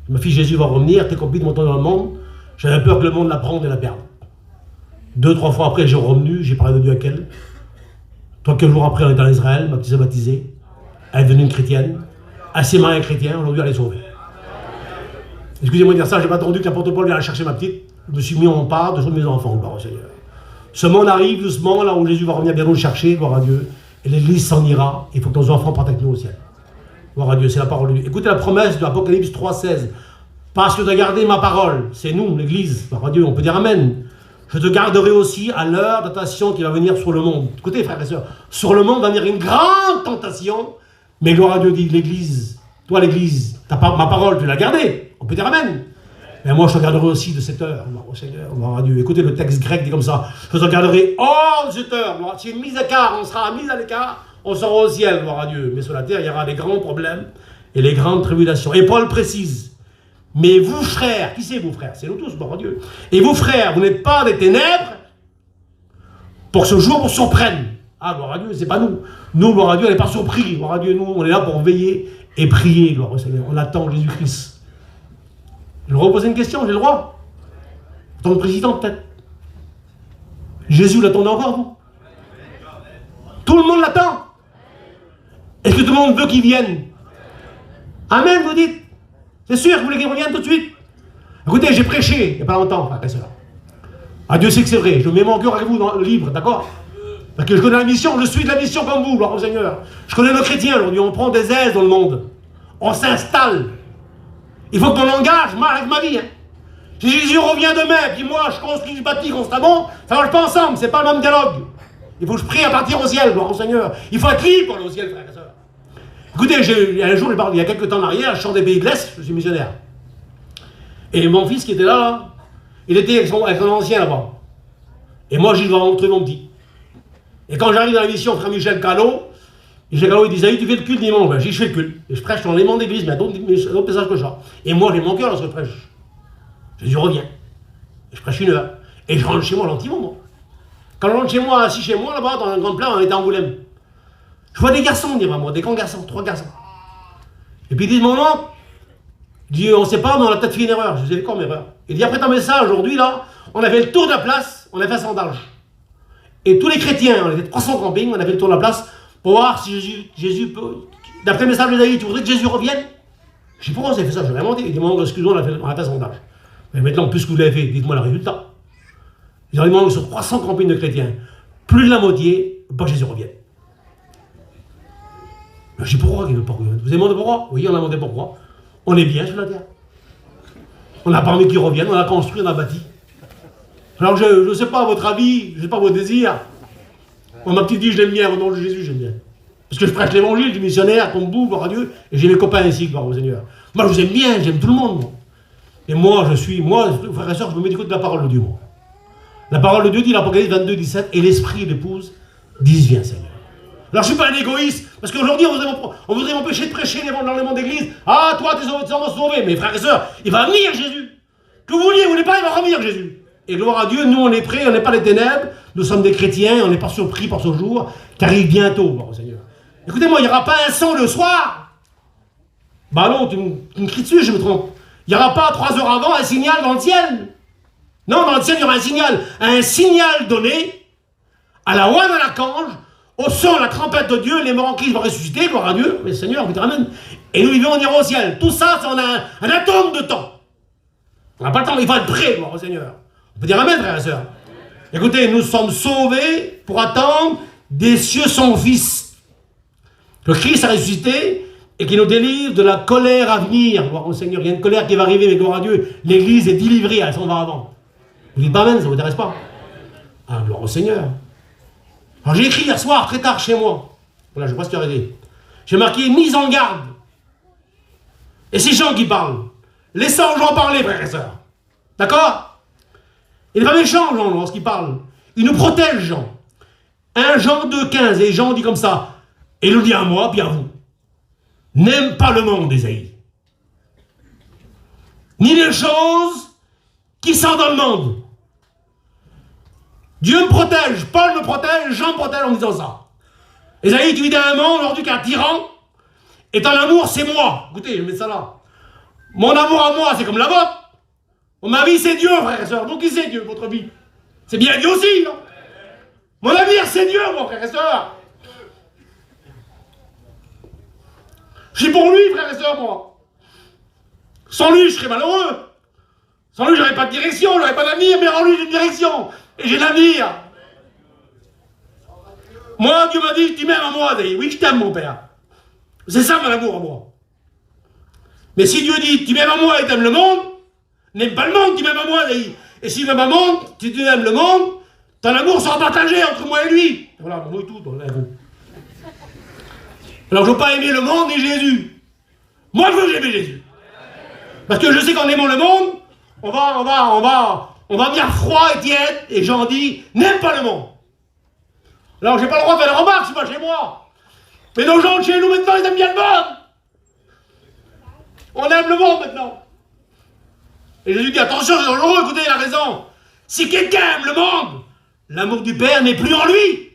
Ma fille, Jésus va revenir, tes copines montent dans le monde. J'avais peur que le monde la prenne et la perde. 2-3 fois après, j'ai revenu, j'ai parlé de Dieu avec elle. 3-4 jours après, on est en Israël, ma petite s'est baptisée. Elle est devenue une chrétienne. Elle s'est mariée à un chrétien, aujourd'hui elle est sauvée. Excusez-moi de dire ça, j'ai pas attendu que l'apôtre Paul vienne chercher ma petite. Je me suis mis en part de sauver mes enfants, gloire au Seigneur. Ce monde arrive doucement, là où Jésus va revenir bientôt le chercher, gloire à Dieu. Et l'Église s'en ira. Il faut que nos enfants partent avec nous au ciel. Gloire à Dieu, c'est la parole de Dieu. Écoutez la promesse de l'Apocalypse 3,16. Parce que tu as gardé ma parole, c'est nous, l'Église, gloire à Dieu, on peut dire Amen. Je te garderai aussi à l'heure de tentation qui va venir sur le monde. Écoutez, frères et sœurs, sur le monde va venir une grande tentation, mais gloire à Dieu, dit l'Église, Toi, l'Église, ma parole, tu l'as gardée. On peut dire amen. Mais moi, je te garderai aussi de cette heure. Au Seigneur, gloire à Dieu. Écoutez, le texte grec dit comme ça. Je te garderai hors de cette heure. Si une mise à l'écart, on sera mis à l'écart, on sera au ciel, gloire à Dieu. Mais sur la terre, il y aura des grands problèmes et les grandes tribulations. Et Paul précise, mais vous, frères, qui c'est vous, frères? C'est nous tous, gloire à Dieu. Et vous, frères, vous n'êtes pas des ténèbres pour que ce jour vous surprenne. Ah, gloire à Dieu, c'est pas nous. Nous, gloire à Dieu, on n'est pas surpris. Gloire à Dieu, nous, on est là pour veiller et prier, gloire au Seigneur. On attend Jésus-Christ. Je vais reposer une question, j'ai le droit. En tant que président, peut-être. Jésus l'attendait encore, vous? Tout le monde l'attend. Est-ce que tout le monde veut qu'il vienne? Amen, vous dites? C'est sûr que vous voulez qu'il revienne tout de suite? Écoutez, j'ai prêché il n'y a pas longtemps, frère et soeur. Ah, Dieu sait que c'est vrai. Je mets mon cœur avec vous dans le livre, d'accord? Parce que je connais la mission, je suis de la mission comme vous, gloire au Seigneur. Je connais nos chrétiens aujourd'hui, on prend des aises dans le monde. On s'installe. Il faut que mon langage marche avec ma vie. Hein. Si Jésus revient demain, puis moi je construis, je bâtis constamment, ça ne marche pas ensemble, c'est pas le même dialogue. Il faut que je prie à partir au ciel, gloire au Seigneur. Il faut être libre pour aller au ciel, frère et soeur. Écoutez, un jour, il y a quelques temps en arrière, je sors des pays de l'Est, je suis missionnaire. Et mon fils qui était là, il était avec son ancien là-bas. Et moi, je vais rencontrer mon petit. Et quand j'arrive dans la mission, frère Michel Callot, il dit, Zahid, tu fais le culte dimanche. Je fais le culte. Et je prêche dans les mondes d'église, mais d'autres messages que ça. Et moi, j'ai mon cœur lorsque je prêche. Jésus revient. Et je prêche 1 heure. Et je rentre chez moi gentiment, moi. Quand je rentre chez moi, assis chez moi, là-bas, dans un grand plat, on était à Angoulême. Je vois des garçons, dire à moi, des grands garçons, 3 garçons. Et puis ils disent, mon oncle, il dit, on ne sait pas, mais on a peut-être fait une erreur. Je dis, comme erreur? Il dit, après ton message, aujourd'hui, là, on avait le tour de la place, on a fait un sondage. Et tous les chrétiens, on était 300 campings, on avait le tour de la place, pour voir si Jésus peut. D'après le message de David, tu voudrais que Jésus revienne? Je dis, pourquoi vous avez fait ça? Je vais vraiment dire. Il dit, mon oncle, excusez-moi, on a fait un sondage. Mais maintenant, plus que vous l'avez fait, dites-moi le résultat. Ils ont demandé sur 300 campings de chrétiens, plus de la moitié, pas que Jésus revienne. Je dis, pourquoi il ne veut pas revenir? Vous avez demandé pourquoi? Oui, on a demandé pourquoi. On est bien sur la terre. On n'a pas envie qu'il revienne, on a construit, on a bâti. Alors je ne sais pas votre avis, je ne sais pas vos désirs. Moi, ma petite vie, je l'aime bien, au nom de Jésus, j'aime bien. Parce que je prêche l'évangile, je suis missionnaire, comme vous, gloire à Dieu, et j'ai mes copains ici, gloire au Seigneur. Moi, je vous aime bien, j'aime tout le monde. Moi. Et moi, frères et sœurs, je me mets d'écoute de la parole de Dieu. Moi. La parole de Dieu dit, l'Apocalypse 22, 17, et l'esprit et l'épouse disent, viens, Seigneur. Alors, je ne suis pas un égoïste, parce qu'aujourd'hui, on voudrait m'empêcher de prêcher dans les mondes d'église. Ah, toi, tu es sauvé. Mais frères et sœurs, il va venir, Jésus. Que vous vouliez, vous voulez pas, il va revenir, Jésus. Et gloire à Dieu, nous, on est prêts, on n'est pas les ténèbres, nous sommes des chrétiens, on n'est pas surpris par ce jour qui arrive bientôt, gloire au Seigneur. Écoutez-moi, il n'y aura pas un son le soir. Bah non, tu me cries dessus, je me trompe. Il n'y aura pas 3 heures avant un signal dans le ciel. Non, dans le ciel, il y aura un signal donné à la voix de l'archange, au son, la trompette de Dieu, les morts en Christ vont ressusciter, gloire à Dieu, mais le Seigneur vous ramène. Et nous vivons, on ira au ciel. Tout ça, c'est un atome de temps. On n'a pas le temps, il faut être prêt, gloire au Seigneur. On peut dire amen, frères et sœurs. Écoutez, nous sommes sauvés pour attendre des cieux son Fils. Le Christ a ressuscité et qui nous délivre de la colère à venir. Gloire au Seigneur, il y a une colère qui va arriver, mais gloire à Dieu, l'Église est délivrée, elle s'en va avant. Vous dites pas amen, ça ne vous intéresse pas? Ah, gloire au Seigneur. Alors j'ai écrit hier soir, très tard chez moi. Voilà, je ne sais pas si tu as arrêté. J'ai marqué mise en garde. Et c'est Jean qui parle. Laissons Jean parler, frères et sœurs. D'accord? Il n'est pas méchant, Jean, lorsqu'il parle. Il nous protège, Jean. 1 Jean 2,15, et Jean dit comme ça. Et il nous dit à moi, puis à vous. N'aime pas le monde, Ésaïe. Ni les choses qui sont dans le monde. Dieu me protège, Paul me protège, Jean me protège en disant ça. Ésaïe, tu vis dans un monde aujourd'hui qu'un tyran, et ton amour, c'est moi. Écoutez, je mets ça là. Mon amour à moi, c'est comme la vôtre. Ma vie, c'est Dieu, frère et soeur. Donc, qui c'est Dieu, votre vie? C'est bien Dieu aussi, non? Mon avenir, c'est Dieu, mon frère et soeur. Je suis pour lui, frère et soeur, moi. Sans lui, je serais malheureux. Sans lui, j'aurais pas de direction, j'aurais pas d'avenir, mais en lui, j'ai une direction. Et j'ai l'avenir. Moi, Dieu m'a dit, tu m'aimes à moi, David. Oui, je t'aime, mon père. C'est ça, mon amour à moi. Mais si Dieu dit, tu m'aimes à moi et t'aimes le monde, n'aime pas le monde, tu m'aimes à moi, David. Et si tu m'aimes à monde, si tu aimes le monde, ton amour sera partagé entre moi et lui. Voilà, moi et tout, là, vous. Alors, je ne veux pas aimer le monde et Jésus. Moi, je veux aimer Jésus. Parce que je sais qu'en aimant le monde, on va venir froid et tiède, et Jean dit, n'aime pas le monde. Alors, j'ai pas le droit de faire la remarque, c'est pas chez moi. Mais nos gens de chez nous, maintenant, ils aiment bien le monde. On aime le monde, maintenant. Et Jésus dit, attention, c'est dangereux, écoutez, il a raison. Si quelqu'un aime le monde, l'amour du Père n'est plus en lui.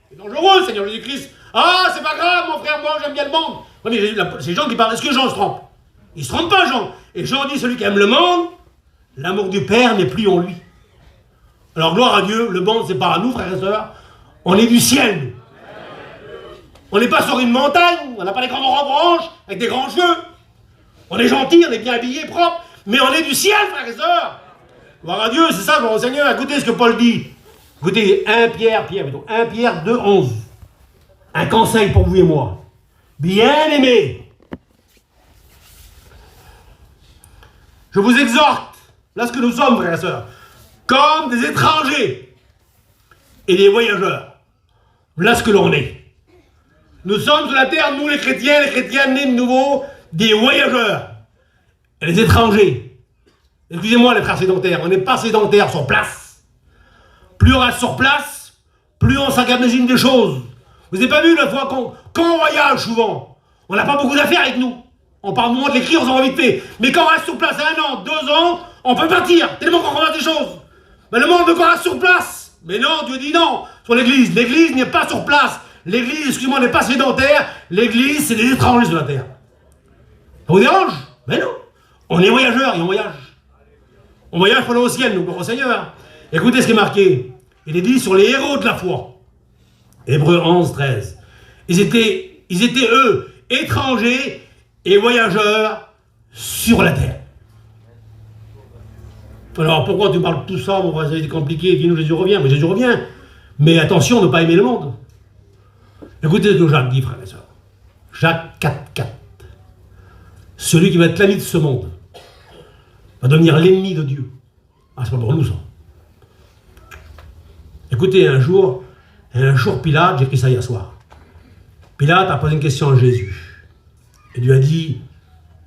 C'est dangereux, Seigneur Jésus-Christ. Ah, c'est pas grave, mon frère, moi, j'aime bien le monde. Oui, mais c'est Jean qui parle. Est-ce que Jean se trompe? Il se trompe pas, Jean. Et Jean dit, celui qui aime le monde, l'amour du Père n'est plus en lui. Alors, gloire à Dieu, le monde, c'est pas à nous, frères et sœurs. On est du ciel, nous. On n'est pas sur une montagne, on n'a pas des grandes branches avec des grands cheveux. On est gentil, on est bien habillé, propre, mais on est du ciel, frères et sœurs. Gloire à Dieu, c'est ça, mon Seigneur. Écoutez ce que Paul dit. Écoutez, 1 Pierre 2, 11. Un conseil pour vous et moi. Bien aimés, je vous exhorte, là ce que nous sommes, frères et sœurs, comme des étrangers et des voyageurs. Là ce que l'on est. Nous sommes sur la terre, nous les chrétiens nés de nouveau, des voyageurs. Et les étrangers. Excusez-moi les frères sédentaires, on n'est pas sédentaires sur place. Plus on reste sur place, plus on s'imagine des choses. Vous n'avez pas vu la fois quand on voyage souvent, on n'a pas beaucoup d'affaires avec nous. On parle au moment de l'écrire, on s'en va vite fait. Mais quand on reste sur place 1 an, 2 ans, on peut partir, tellement qu'on remarque des choses. Mais le monde veut qu'on reste sur place. Mais non, Dieu dit non sur l'église. L'église n'est pas sur place. L'église, excusez-moi, n'est pas sédentaire. L'église, c'est des étrangers sur la terre. Ça vous dérange? Mais non. On est voyageurs et on voyage. On voyage pour aller au ciel, nous, gloire au Seigneur. Écoutez ce qui est marqué. Il est dit sur les héros de la foi. Hébreux 11, 13. Ils étaient eux, étrangers et voyageurs sur la terre. Alors pourquoi tu parles de tout ça? Bon, ça a été compliqué, dis-nous Jésus revient. Mais Jésus revient. Mais attention, ne pas aimer le monde. Écoutez ce que Jacques dit, frère et sœurs. Jacques 4, 4. Celui qui va être l'ami de ce monde va devenir l'ennemi de Dieu. Ah, c'est pas pour nous ça. Écoutez, un jour Pilate, j'ai écrit ça hier soir. Pilate a posé une question à Jésus. Il lui a dit,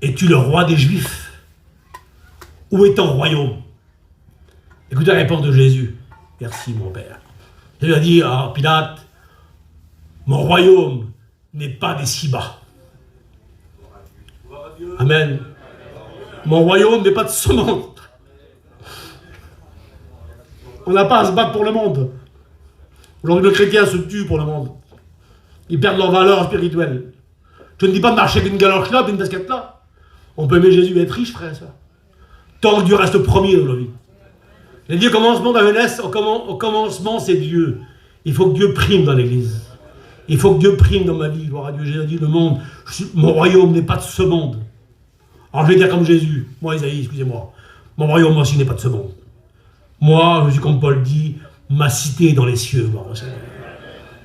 es-tu le roi des Juifs? Où est ton royaume? Écoutez la réponse de Jésus. Merci mon Père. Il lui a dit, ah Pilate, mon royaume n'est pas des ci-bas. Amen. Mon royaume n'est pas de ce monde. On n'a pas à se battre pour le monde. Aujourd'hui, le chrétien se tue pour le monde. Ils perdent leur valeur spirituelle. Je ne dis pas de marcher avec une galoche là, avec une basket là. On peut aimer Jésus et être riche, frère, ça. Tant que Dieu reste premier dans nos vies. J'ai dit au commencement de la jeunesse, au commencement, c'est Dieu. Il faut que Dieu prime dans l'église. Il faut que Dieu prime dans ma vie. Gloire à Dieu. Jésus a dit, mon royaume n'est pas de ce monde. Alors je vais dire comme Jésus. Moi, Isaïe, excusez-moi. Mon royaume aussi n'est pas de ce monde. Moi, je suis comme Paul dit, ma cité est dans les cieux. Gloire au Seigneur.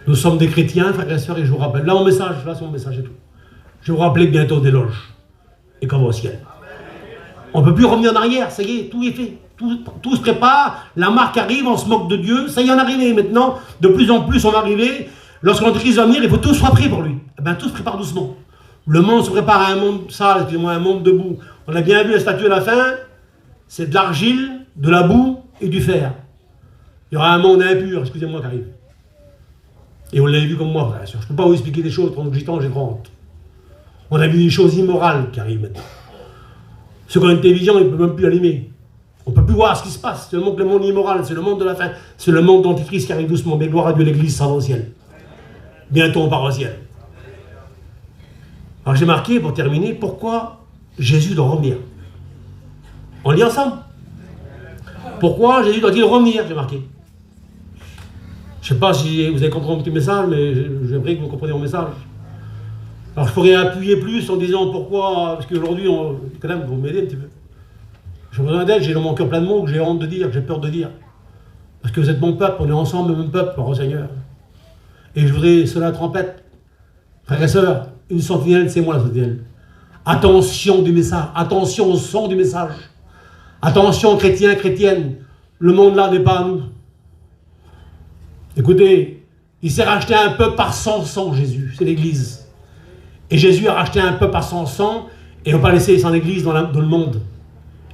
Nous sommes des chrétiens, frères et sœurs, et je vous rappelle. Là, mon message, là, c'est mon message et tout. Je vais vous rappeler bientôt des loges. Et qu'on va au ciel. On ne peut plus revenir en arrière, ça y est, tout est fait. Tout se prépare, la marque arrive, on se moque de Dieu. Ça y est, on est arrivé maintenant. De plus en plus, on va arriver. Lorsque l'Antéchrist va venir, il faut tout soit prêt pour lui. Eh bien, tout se prépare doucement. Le monde se prépare à un monde sale, excusez-moi, un monde debout. On a bien vu la statue à la fin. C'est de l'argile, de la boue et du fer. Il y aura un monde impur, excusez-moi, qui arrive. Et on l'avait vu comme moi, frère. Je ne peux pas vous expliquer des choses, pendant que j'y tends, j'ai trop honte. On a vu des choses immorales qui arrivent maintenant. Ceux qui ont une télévision, ils ne peuvent même plus l'allumer. On ne peut plus voir ce qui se passe. C'est le monde immoral, c'est le monde de la fin. C'est le monde d'Antichrist qui arrive doucement. Mais gloire à Dieu, l'Église s'en va au ciel. Bientôt, on part au ciel. Alors j'ai marqué, pour terminer, pourquoi Jésus doit revenir. On lit ensemble. Pourquoi Jésus doit-il revenir, j'ai marqué. Je ne sais pas si vous avez compris mon petit message, mais j'aimerais que vous compreniez mon message. Alors je pourrais appuyer plus en disant pourquoi, parce qu'aujourd'hui, quand même, vous m'aidez un petit peu. J'ai besoin d'aide, j'ai dans mon cœur plein de mots que j'ai honte de dire, que j'ai peur de dire. Parce que vous êtes mon peuple, on est ensemble, le même peuple, par au Seigneur. Et je voudrais cela trompette. Frères et sœurs, une sentinelle, c'est moi la sentinelle. Attention du message, attention au son du message. Attention chrétiens, chrétiennes, le monde là n'est pas à nous. Écoutez, il s'est racheté un peuple par son sang, Jésus, c'est l'Église. Et Jésus a racheté un peuple par son sang, Et on n'a pas laissé son église dans le monde.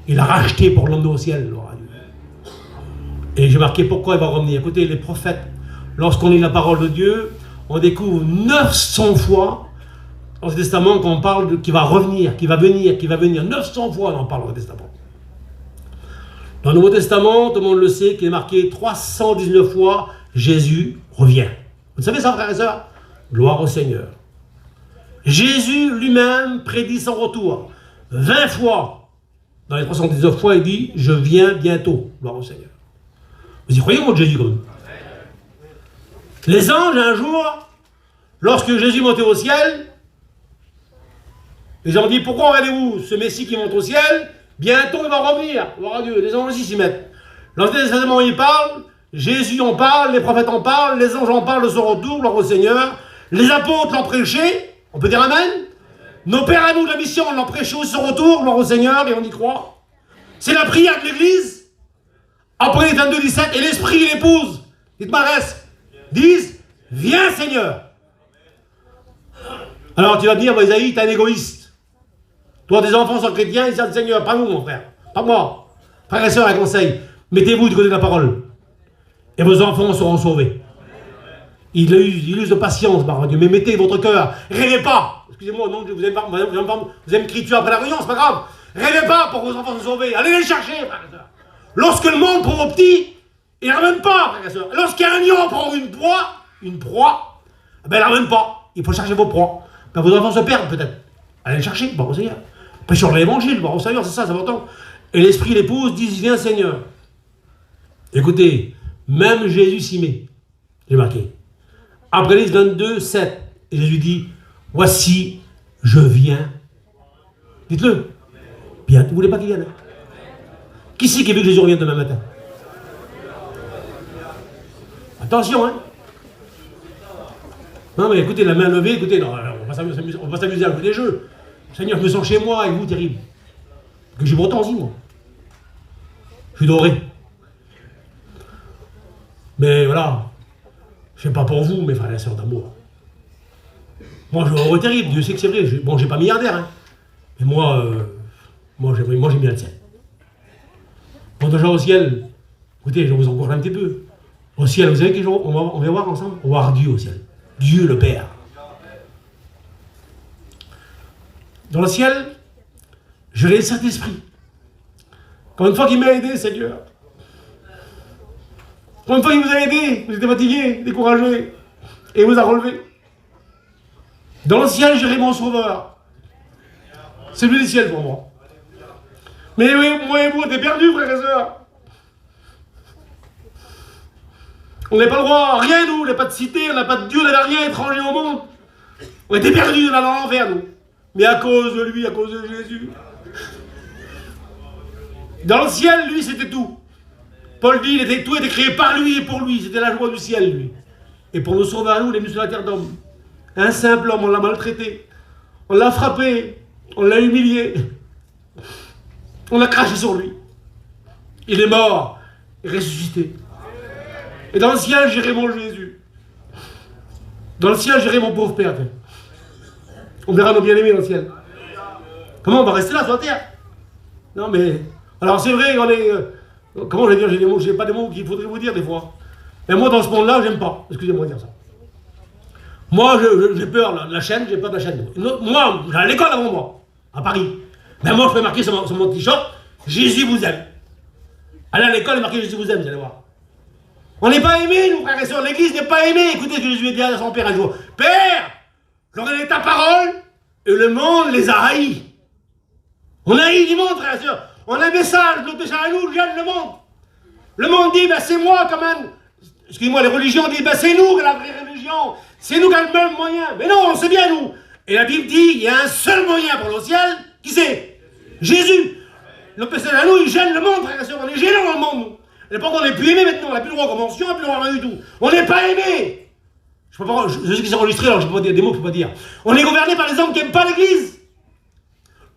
Il a racheté pour l'emmener au ciel, gloire à Dieu. Et j'ai marqué pourquoi il va revenir. Écoutez, les prophètes, lorsqu'on lit la parole de Dieu, on découvre 900 fois dans le Testament qu'on parle qu'il va revenir, qu'il va venir, qu'il va venir. 900 fois on en parle dans le Testament. Dans le Nouveau Testament, tout le monde le sait, qu'il est marqué 319 fois Jésus revient. Vous savez ça, frères et sœurs? Gloire au Seigneur. Jésus lui-même prédit son retour. 20 fois. Dans les 319 fois, il dit « Je viens bientôt ». Gloire au Seigneur. Vous y croyez au mot de Jésus quand même? Les anges, un jour, lorsque Jésus montait au ciel, les gens ont dit « Pourquoi regardez-vous ce Messie qui monte au ciel? Bientôt il va revenir. » Gloire à Dieu. Les anges aussi s'y mettent. L'Ancien Testament, il parle, Jésus en parle, les prophètes en parlent, les anges en parlent de son retour, gloire au Seigneur. Les apôtres l'ont prêché. On peut dire Amen? Nos pères à nous de la mission l'ont prêché au son retour, gloire au Seigneur, et on y croit. C'est la prière de l'Église. Après les 22-17, et l'Esprit et l'épouse, dites-moi reste, disent, viens Seigneur. Alors tu vas me dire, bah, Isaïe, t'es un égoïste. Toi, tes enfants sont chrétiens, ils disent le Seigneur, pas nous mon frère, pas moi. Frères et sœurs, un conseil, mettez-vous du côté de la parole, et vos enfants seront sauvés. Il use de patience, par Dieu, mais mettez votre cœur, rêvez pas. Excusez-moi, non, vous aimez crier tuer après la réunion, c'est pas grave. Rêvez pas pour que vos enfants soient sauvés, allez les chercher, frères et sœurs. Lorsque le monde prend vos petits, il ne ramène pas, frères et sœurs. Lorsqu'il y a un lion prend une proie, ben il ne ramène pas. Il faut chercher vos proies. Ben, vos enfants se perdent peut-être. Allez les chercher, bon au Seigneur. Prêchons l'évangile, bon au Seigneur, c'est ça, c'est important. Et l'Esprit et l'épouse disent, viens Seigneur. Écoutez, même Jésus s'y met. J'ai marqué. Apocalypse 22, 7. Et Jésus dit, voici, je viens. Dites-le. Bien, vous ne voulez pas qu'il vienne? Qui c'est qui veut que Jésus revienne demain matin? Attention, hein? Non, mais écoutez, la main levée, écoutez, non, on va s'amuser à jouer des jeux. Seigneur, je me sens chez moi, et vous, terrible. Que j'ai pourtant aussi, moi. Je suis doré. Mais voilà, je ne sais pas pour vous, mes frères et sœurs d'amour. Moi, je suis heureux terrible, Dieu sait que c'est vrai. Bon, j'ai pas milliardaire, hein. Mais moi j'ai bien le ciel. Bon, déjà au ciel, écoutez, je vous encourage un petit peu. Au ciel, vous savez on va voir ensemble? On va voir Dieu au ciel. Dieu le Père. Dans le ciel, je l'ai le Saint-Esprit. Quand une fois qu'il m'a aidé, Seigneur. Quand une fois qu'il vous a aidé, vous étiez fatigué, découragé, et vous a relevé. Dans le ciel, j'irai mon sauveur. C'est lui le ciel pour moi. Mais oui, moi et vous, on est perdus, frères et sœurs. On n'a pas le droit à rien, nous. On n'a pas de cité, on n'a pas de Dieu, on n'a rien étranger au monde. On était perdus, on allait dans l'enfer, nous. Mais à cause de lui, à cause de Jésus. Dans le ciel, lui, c'était tout. Paul dit, tout était créé par lui et pour lui. C'était la joie du ciel, lui. Et pour nous sauver à nous, il est venu sur la terre d'homme. Un simple homme, on l'a maltraité. On l'a frappé. On l'a humilié. On a craché sur lui. Il est mort et ressuscité. Et dans le ciel, j'irai mon Jésus. Dans le ciel, j'irai mon pauvre Père. On verra nos bien-aimés dans le ciel. Comment on va rester là sur la terre? Non mais... Alors c'est vrai, on est... comment je vais dire? J'ai des mots, j'ai pas des mots qu'il faudrait vous dire des fois. Mais moi, dans ce monde-là, j'aime pas. Excusez-moi de dire ça. Moi, j'ai peur de la chaîne, j'ai peur de la chaîne. Moi, j'ai à l'école avant moi, à Paris. Mais moi, je peux marquer sur mon t-shirt, Jésus vous aime. Allez à l'école et marquer Jésus vous aime, vous allez voir. On n'est pas aimés, nous, frères et sœurs. L'église n'est pas aimée. Écoutez ce que Jésus a dit à son Père un jour. Père, je leur ai donné ta parole et le monde les a haïs. On a haï du monde, frères et sœurs. On a un message, notre message à nous, j'aime le monde. Le monde dit, ben c'est moi quand même. Excusez-moi, les religions disent, ben c'est nous qui avons la vraie religion. C'est nous qui avons le même moyen. Mais non, on sait bien, nous. Et la Bible dit, il y a un seul moyen pour le ciel. Qui c'est? Jésus. Le message à nous, il gêne le monde, frères et sœurs. On est gênants dans le monde, nous. Et pourquoi on n'est plus aimé maintenant? On n'a plus le droit aux conventions, on n'a plus le droit à rien du tout. On n'est pas aimé. Je sais qu'ils sont enregistrés, alors je ne peux pas dire des mots que je ne peux pas dire. On est gouverné par les hommes qui n'aiment pas l'Église.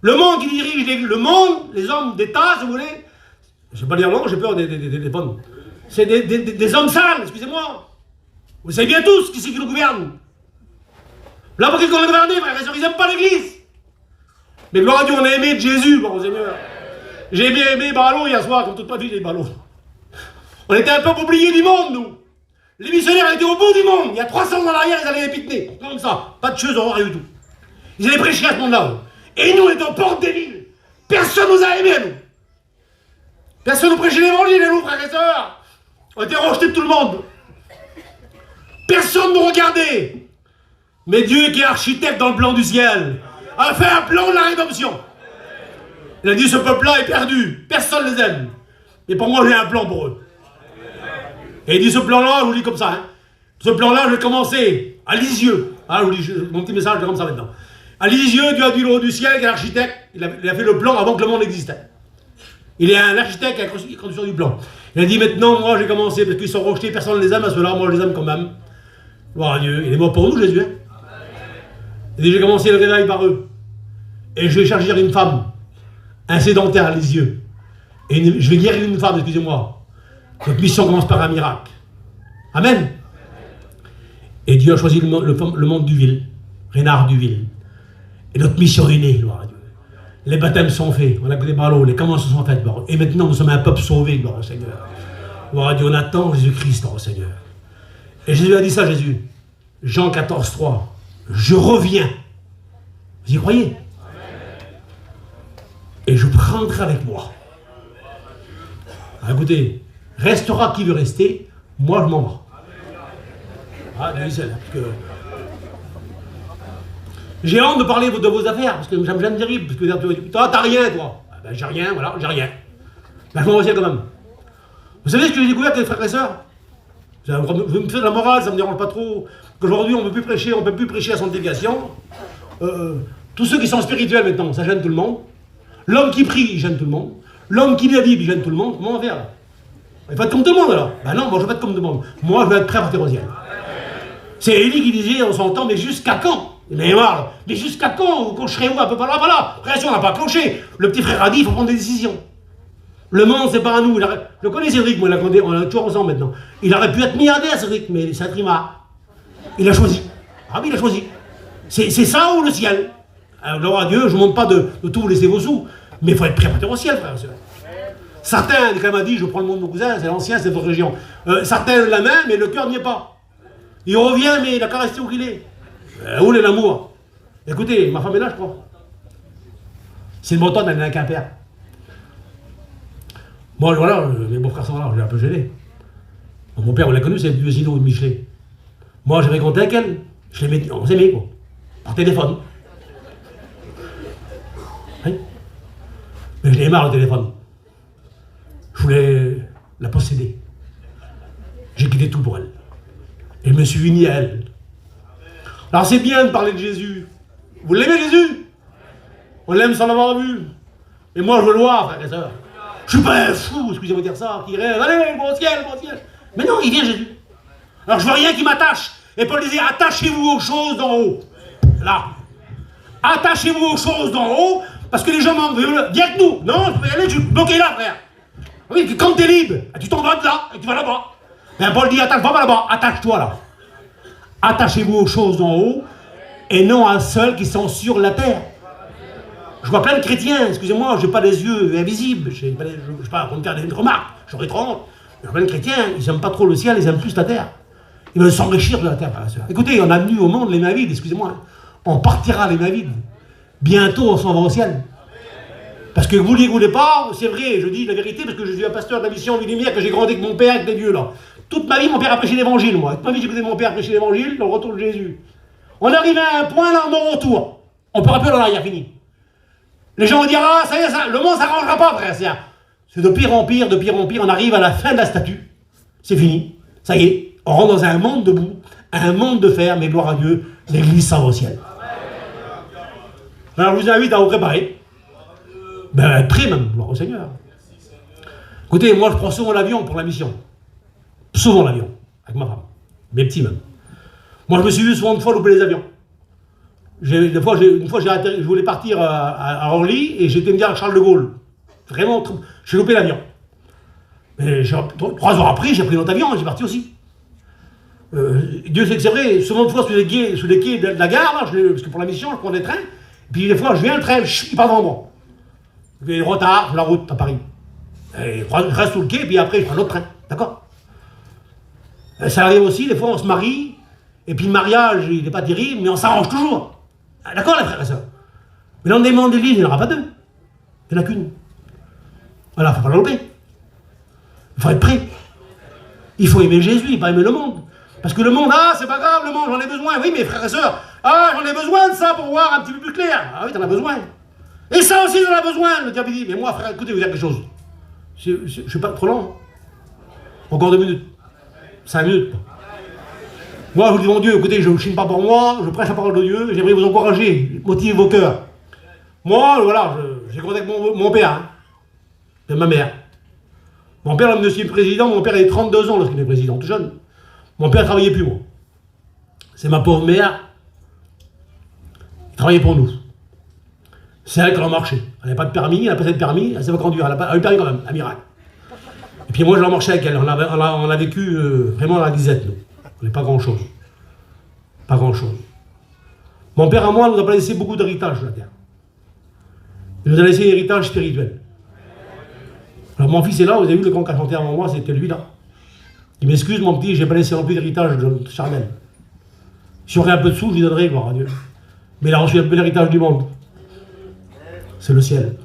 Le monde qui dirige l'Église, le monde, les hommes d'État, si vous voulez. Je ne vais pas dire non, j'ai peur des bonnes. C'est des hommes sales, excusez-moi. Vous savez bien tous qui c'est qui nous gouverne. Là, pour qu'ils qu'on est gouverné, frère, ils n'aiment pas l'Église. Mais gloire à Dieu, on a aimé Jésus, mon Seigneur. J'ai bien aimé ballon hier soir, comme toute ma vie, j'ai ballon. On était un peu oubliés du monde, nous. Les missionnaires étaient au bout du monde. Il y a 300 ans en arrière, ils allaient les pique-niquer. Comme ça. Pas de choses, rien du tout. Ils allaient prêcher à ce monde-là. Et nous, on était aux portes des villes. Personne nous a aimés, nous. Personne nous prêchait l'évangile, nous, frères et sœurs. On était rejetés de tout le monde. Personne ne nous regardait. Mais Dieu, qui est architecte dans le plan du ciel, a fait un plan de la rédemption. Il a dit, ce peuple-là est perdu. Personne ne les aime. Mais pour moi, j'ai un plan pour eux. Et il dit, ce plan-là, je vous le dis comme ça, hein, ce plan-là, je vais commencer à Lisieux. Ah, je vous dis, mon petit message, je comme ça maintenant. À Lisieux, Dieu a dit le haut du ciel, qui est l'architecte. Il a fait le plan avant que le monde existait. Il est un architecte qui a construit du plan. Il a dit, maintenant, moi, j'ai commencé, parce qu'ils sont rejetés, personne ne les aime à ceux-là, moi, je les aime quand même. Gloire à Dieu. Il est mort pour nous, Jésus. Hein. Il dit, j'ai commencé le réveil par eux. Et je vais chercher une femme, un sédentaire à Lisieux. Et je vais guérir une femme, excusez-moi. Notre mission commence par un miracle. Amen. Et Dieu a choisi le monde d'Uville, Rénard d'Uville. Et notre mission est née, gloire à Dieu. Les baptêmes sont faits, on a que des ballots, les commences sont faites, gloire. Et maintenant, nous sommes un peuple sauvé, gloire au Seigneur. Gloire à Dieu, on attend Jésus-Christ, gloire au Seigneur. Et Jésus a dit ça, Jésus. Jean 14, 3. Je reviens. Vous y croyez? Et je prendrai avec moi. Alors, écoutez, restera qui veut rester, moi je m'en vais. Ah, parce que j'ai honte de parler de vos affaires, parce que j'aime terrible, parce que toi, t'as rien, toi. Ah, ben, j'ai rien, voilà, j'ai rien. Ben, je m'en vais quand même. Vous savez ce que j'ai découvert avec les frères et sœurs? Vous me faites de la morale, ça me dérange pas trop. Qu'aujourd'hui, on ne peut plus prêcher à son délégation. Tous ceux qui sont spirituels maintenant, ça gêne tout le monde. L'homme qui prie, il gêne tout le monde. L'homme qui lit la Bible, il gêne tout le monde. Comment on va faire là? Il faut être comme tout le monde alors. Ben non, moi je veux pas être comme tout le monde. Moi je veux être prêt à partir au ciel. C'est Élie qui disait en son temps, mais jusqu'à quand? Il en a marre. Mais jusqu'à quand? Quand je serai où? Un peu par là, par là. Frère, si on n'a pas cloché. Le petit frère a dit, il faut prendre des décisions. Le monde, c'est pas à nous. Je connais Cédric, moi, on est toujours ensemble maintenant. Il aurait pu être milliardaire, Cédric, mais c'est un trimard. Il a choisi. Ah oui, il a choisi. C'est ça ou le ciel? Alors à Dieu, je ne vous demande pas de tout vous laisser vos sous, mais il faut être prêt à partir au ciel, frère. Certains, quand même, a dit, je prends le nom de mon cousin, c'est l'ancien, c'est votre région. Certains la main, mais le cœur n'y est pas. Il revient, mais il n'a qu'à rester où il est. Où est l'amour? Écoutez, ma femme est là, je crois. C'est une Bretonne, elle est à Quimper. Moi, voilà, mes beaux-frères sont là, je l'ai un peu gêné. Mon père, on l'a connu, c'est le Vieux-Zino de Michelet. Moi, j'avais compté avec elle. On s'aimait, quoi. Par téléphone. Oui. Mais je l'ai marre, le téléphone. Je voulais la posséder. J'ai quitté tout pour elle. Et je me suis uni à elle. Alors c'est bien de parler de Jésus. Vous l'aimez, Jésus? On l'aime sans l'avoir vu. Et moi, je veux le voir, frère et sœur. Je suis pas un fou, excusez-moi de dire ça, qui rêve. Allez, bon ciel, bon ciel. Mais non, il vient Jésus. Alors je veux rien qui m'attache. Et Paul disait, attachez-vous aux choses d'en haut. Là. Attachez-vous aux choses d'en haut, parce que les gens m'en veulent. Viens avec nous. Non, je peux y aller, tu bloqué là, frère. Oui, quand t'es libre, tu t'en vas de là, et tu vas là-bas. Mais Paul dit, attache, va là-bas, attache-toi là. Attachez-vous aux choses d'en haut, et non à celles qui sont sur la terre. Je vois plein de chrétiens, excusez-moi, je n'ai pas les yeux invisibles, je ne sais pas me faire des remarques, j'aurais trop honte. Il y a plein de chrétiens, ils n'aiment pas trop le ciel, ils aiment plus la terre. Ils veulent s'enrichir de la terre, frère et sœur. Écoutez, on a venu au monde les mains vides, excusez-moi. On partira les mains vides. Bientôt, on s'en va au ciel. Parce que vous ne voulez pas, c'est vrai, je dis la vérité, parce que je suis un pasteur de la mission Vie Lumière, que j'ai grandi avec mon père, avec des dieux là. Toute ma vie, mon père a prêché l'évangile, moi. Toute ma vie, j'ai écouté mon père prêcher l'évangile, dans le retour de Jésus. On arrive à un point là, non-retour. On ne pourra plus en arrière, fini. Les gens vont dire, ah, ça y est, ça, le monde ne s'arrangera pas, frère. C'est de pire en pire, on arrive à la fin de la statue. C'est fini. Ça y est, on rentre dans un monde debout, un monde de fer, mais gloire à Dieu, l'église s'en va au ciel. Alors je vous invite à vous préparer. Ben, être prêt même, gloire au Seigneur. Écoutez, moi je prends souvent l'avion pour la mission. Souvent l'avion, avec ma femme. Mes petits même. Moi je me suis vu souvent une fois louper les avions. Une fois j'ai atterri, je voulais partir à Orly et j'étais me dire à Charles de Gaulle. Vraiment, j'ai loupé l'avion. Mais 3 heures après, j'ai pris notre avion et j'ai parti aussi. Dieu sait que c'est vrai, souvent de fois sur les quais de la gare, là, parce que pour la mission, je prends des trains, Puis des fois, je viens le train, il part devant moi. Il retard sur la route à Paris. Et je reste sur le quai, puis après, je prends l'autre train. D'accord? Ça arrive aussi, des fois, on se marie, et puis le mariage, il n'est pas terrible, mais on s'arrange toujours. D'accord, les frères et sœurs? Mais dans le démon d'église, il n'y en aura pas deux. Il n'y en a qu'une. Voilà, il ne faut pas l'enlever. Il faut être prêt. Il faut aimer Jésus, pas aimer le monde. Parce que le monde, ah, c'est pas grave, le monde, j'en ai besoin. Oui, mes frères et sœurs, ah, j'en ai besoin de ça pour voir un petit peu plus clair. Ah oui, t'en as besoin. Et ça aussi, t'en as besoin. Le diable dit, mais moi, frère, écoutez, vous dire quelque chose. Je ne suis pas trop lent. Encore 2 minutes. 5 minutes. Moi, je vous dis, mon Dieu, écoutez, je ne chine pas pour moi, je prêche la parole de Dieu, j'aimerais vous encourager, motiver vos cœurs. Moi, voilà, j'ai contacté mon père, hein, et ma mère. Mon père, lorsqu'il est président, mon père avait 32 ans lorsqu'il est président, tout jeune. Mon père ne travaillait plus, moi. C'est ma pauvre mère qui travaillait pour nous. C'est elle qui a marché. Elle n'avait pas de permis, elle n'a pas de permis, elle ne savait pas conduire, elle a eu le permis quand même, un miracle. Et puis moi, je l'ai marché avec elle, on a vécu vraiment à la disette, nous. On n'est pas grand-chose. Pas grand-chose. Mon père à moi ne nous a pas laissé beaucoup d'héritage sur la terre. Il nous a laissé un héritage spirituel. Alors mon fils est là, vous avez vu le grand qui a chanté avant moi, c'était lui là. Il m'excuse mon petit, j'ai pas laissé non plus d'héritage charnel. Si j'aurais un peu de sous, je lui donnerais, gloire à Dieu. Mais il a reçu un peu l'héritage du monde. C'est le ciel.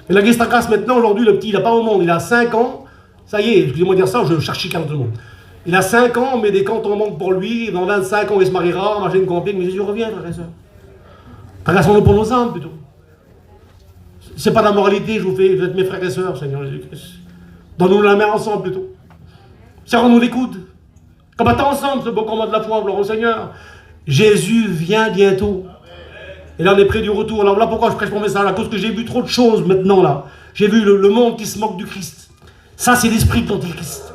Et la Gestacasse maintenant, aujourd'hui, le petit, il n'a pas au monde, il a 5 ans. Ça y est, excusez-moi de dire ça, je cherche chicane tout le monde. Il a 5 ans, mais des cantons manquent pour lui. Dans 25 ans, il se mariera, on va acheter une camping. Mais Jésus revient, frère et soeur. Traversons-nous pour nos âmes, plutôt. C'est pas de la moralité, je vous êtes mes frères et sœurs, Seigneur Jésus-Christ. Donne-nous la main ensemble, plutôt. Serrons-nous les coudes. Combattons ensemble ce beau combat de la foi, gloire au Seigneur. Jésus vient bientôt. Et là, on est près du retour. Alors voilà pourquoi je prêche mon message, à cause que j'ai vu trop de choses maintenant, là. J'ai vu le monde qui se moque du Christ. Ça, c'est l'esprit de l'Antichrist.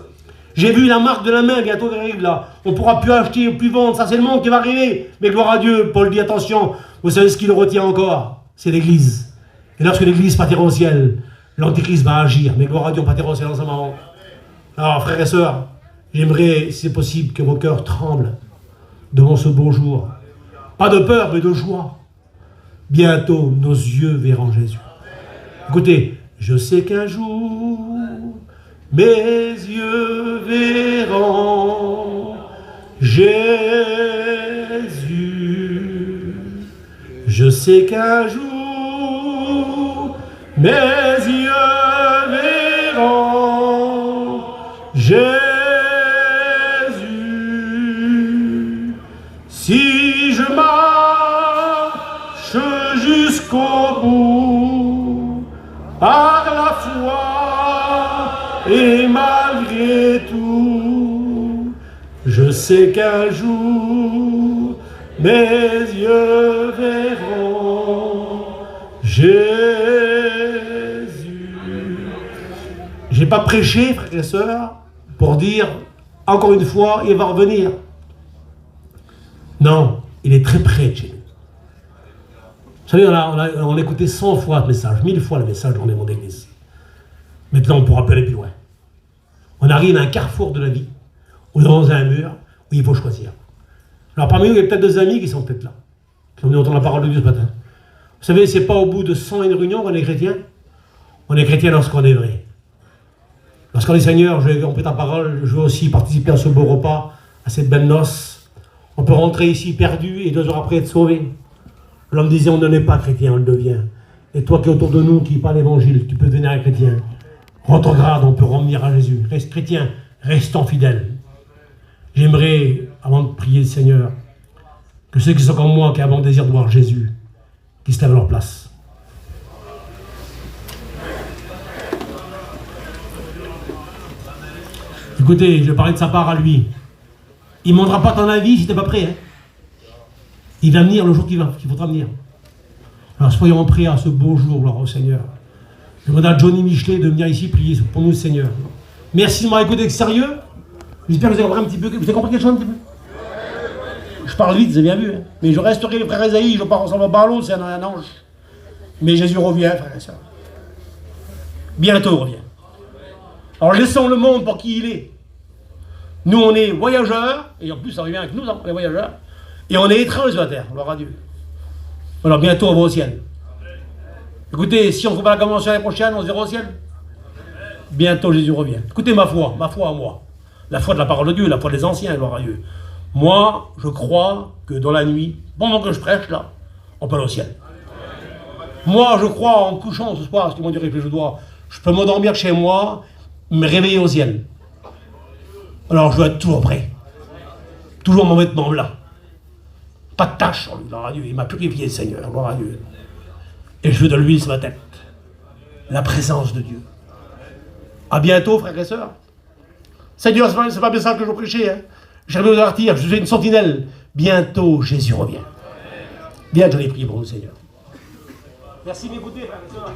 J'ai vu la marque de la main bientôt qui arrive là. On ne pourra plus acheter, plus vendre. Ça, c'est le monde qui va arriver. Mais gloire à Dieu, Paul dit attention. Vous savez ce qui le retient encore? C'est l'Église. Et lorsque l'Église partira au ciel, l'Antichrist va agir. Mais gloire à Dieu, on partira au ciel en ce moment. Alors, frères et sœurs, j'aimerais, si c'est possible, que vos cœurs tremblent devant ce beau jour. Pas de peur, mais de joie. Bientôt, nos yeux verront Jésus. Écoutez, je sais qu'un jour, mes yeux verront Jésus. Je sais qu'un jour, mes yeux verront Jésus. Si je marche jusqu'au bout, par la foi et malgré tout, je sais qu'un jour mes yeux verront Jésus. J'ai pas prêché, frères et sœurs, pour dire encore une fois, il va revenir. Non, il est très près de chez nous. Vous savez, on a écouté 100 fois le message, 1000 fois le message dans les mondes d'église. Maintenant, on ne pourra plus aller plus loin. On arrive à un carrefour de la vie, ou dans un mur, où il faut choisir. Alors parmi nous, il y a peut-être 2 amis qui sont peut-être là, qui ont venu entendre la parole de Dieu ce matin. Vous savez, c'est pas au bout de 101 réunions qu'on est chrétien. On est chrétien lorsqu'on est vrai. Lorsqu'on dit Seigneur, je vais compris ta parole, je veux aussi participer à ce beau repas, à cette belle noce. On peut rentrer ici perdu et 2 heures après être sauvé. L'homme disait, on ne n'est pas chrétien, on le devient. Et toi qui es autour de nous, qui parle l'évangile, tu peux devenir un chrétien. Retrograde, on peut revenir à Jésus. Reste chrétien, restons fidèles. J'aimerais, avant de prier le Seigneur, que ceux qui sont comme moi, qui ont le désir de voir Jésus, qui se lèvent à leur place. Écoutez, je vais parler de sa part à lui. Il ne demandera pas ton avis si tu n'es pas prêt. Hein. Il va venir le jour qu'il faudra venir. Alors soyons prêts à ce beau jour, gloire au Seigneur. Je demande à Johnny Michelet de venir ici prier pour nous, Seigneur. Merci de m'avoir écouté avec sérieux. J'espère que vous avez compris un petit peu. Vous avez compris quelque chose un petit peu? Je parle vite, vous avez bien vu. Hein. Mais je resterai le frère Esaïe, je pars ensemble au ballon, c'est un ange. Mais Jésus revient, frère et soeur. Bientôt il revient. Alors laissons le monde pour qui il est. Nous, on est voyageurs, et en plus, ça revient avec nous, on est voyageurs, et on est étrangers sur la terre, gloire à Dieu. Alors bientôt, on va au ciel. Écoutez, si on ne fait pas la convention l'année prochaine, on se verra au ciel. Bientôt, Jésus revient. Écoutez ma foi à moi. La foi de la parole de Dieu, la foi des anciens, gloire à Dieu. Moi, je crois que dans la nuit, pendant que je prêche, là, on peut aller au ciel. Moi, je crois en me couchant ce soir, ce qu'ils m'ont dit que je peux m'endormir chez moi, me réveiller au ciel. Alors, je dois être toujours prêt. Toujours mon vêtement blanc. Pas de tache sur lui, gloire à Dieu. Il m'a purifié, Seigneur, gloire à Dieu. Et je veux de l'huile sur ma tête. La présence de Dieu. À bientôt, frères et sœurs. Seigneur, c'est pas bien ça que je prêchais. Hein. J'arrive aux artilleurs, je suis une sentinelle. Bientôt, Jésus revient. Bien, j'en ai prié pour vous, Seigneur. Merci de m'écouter, frères et sœurs.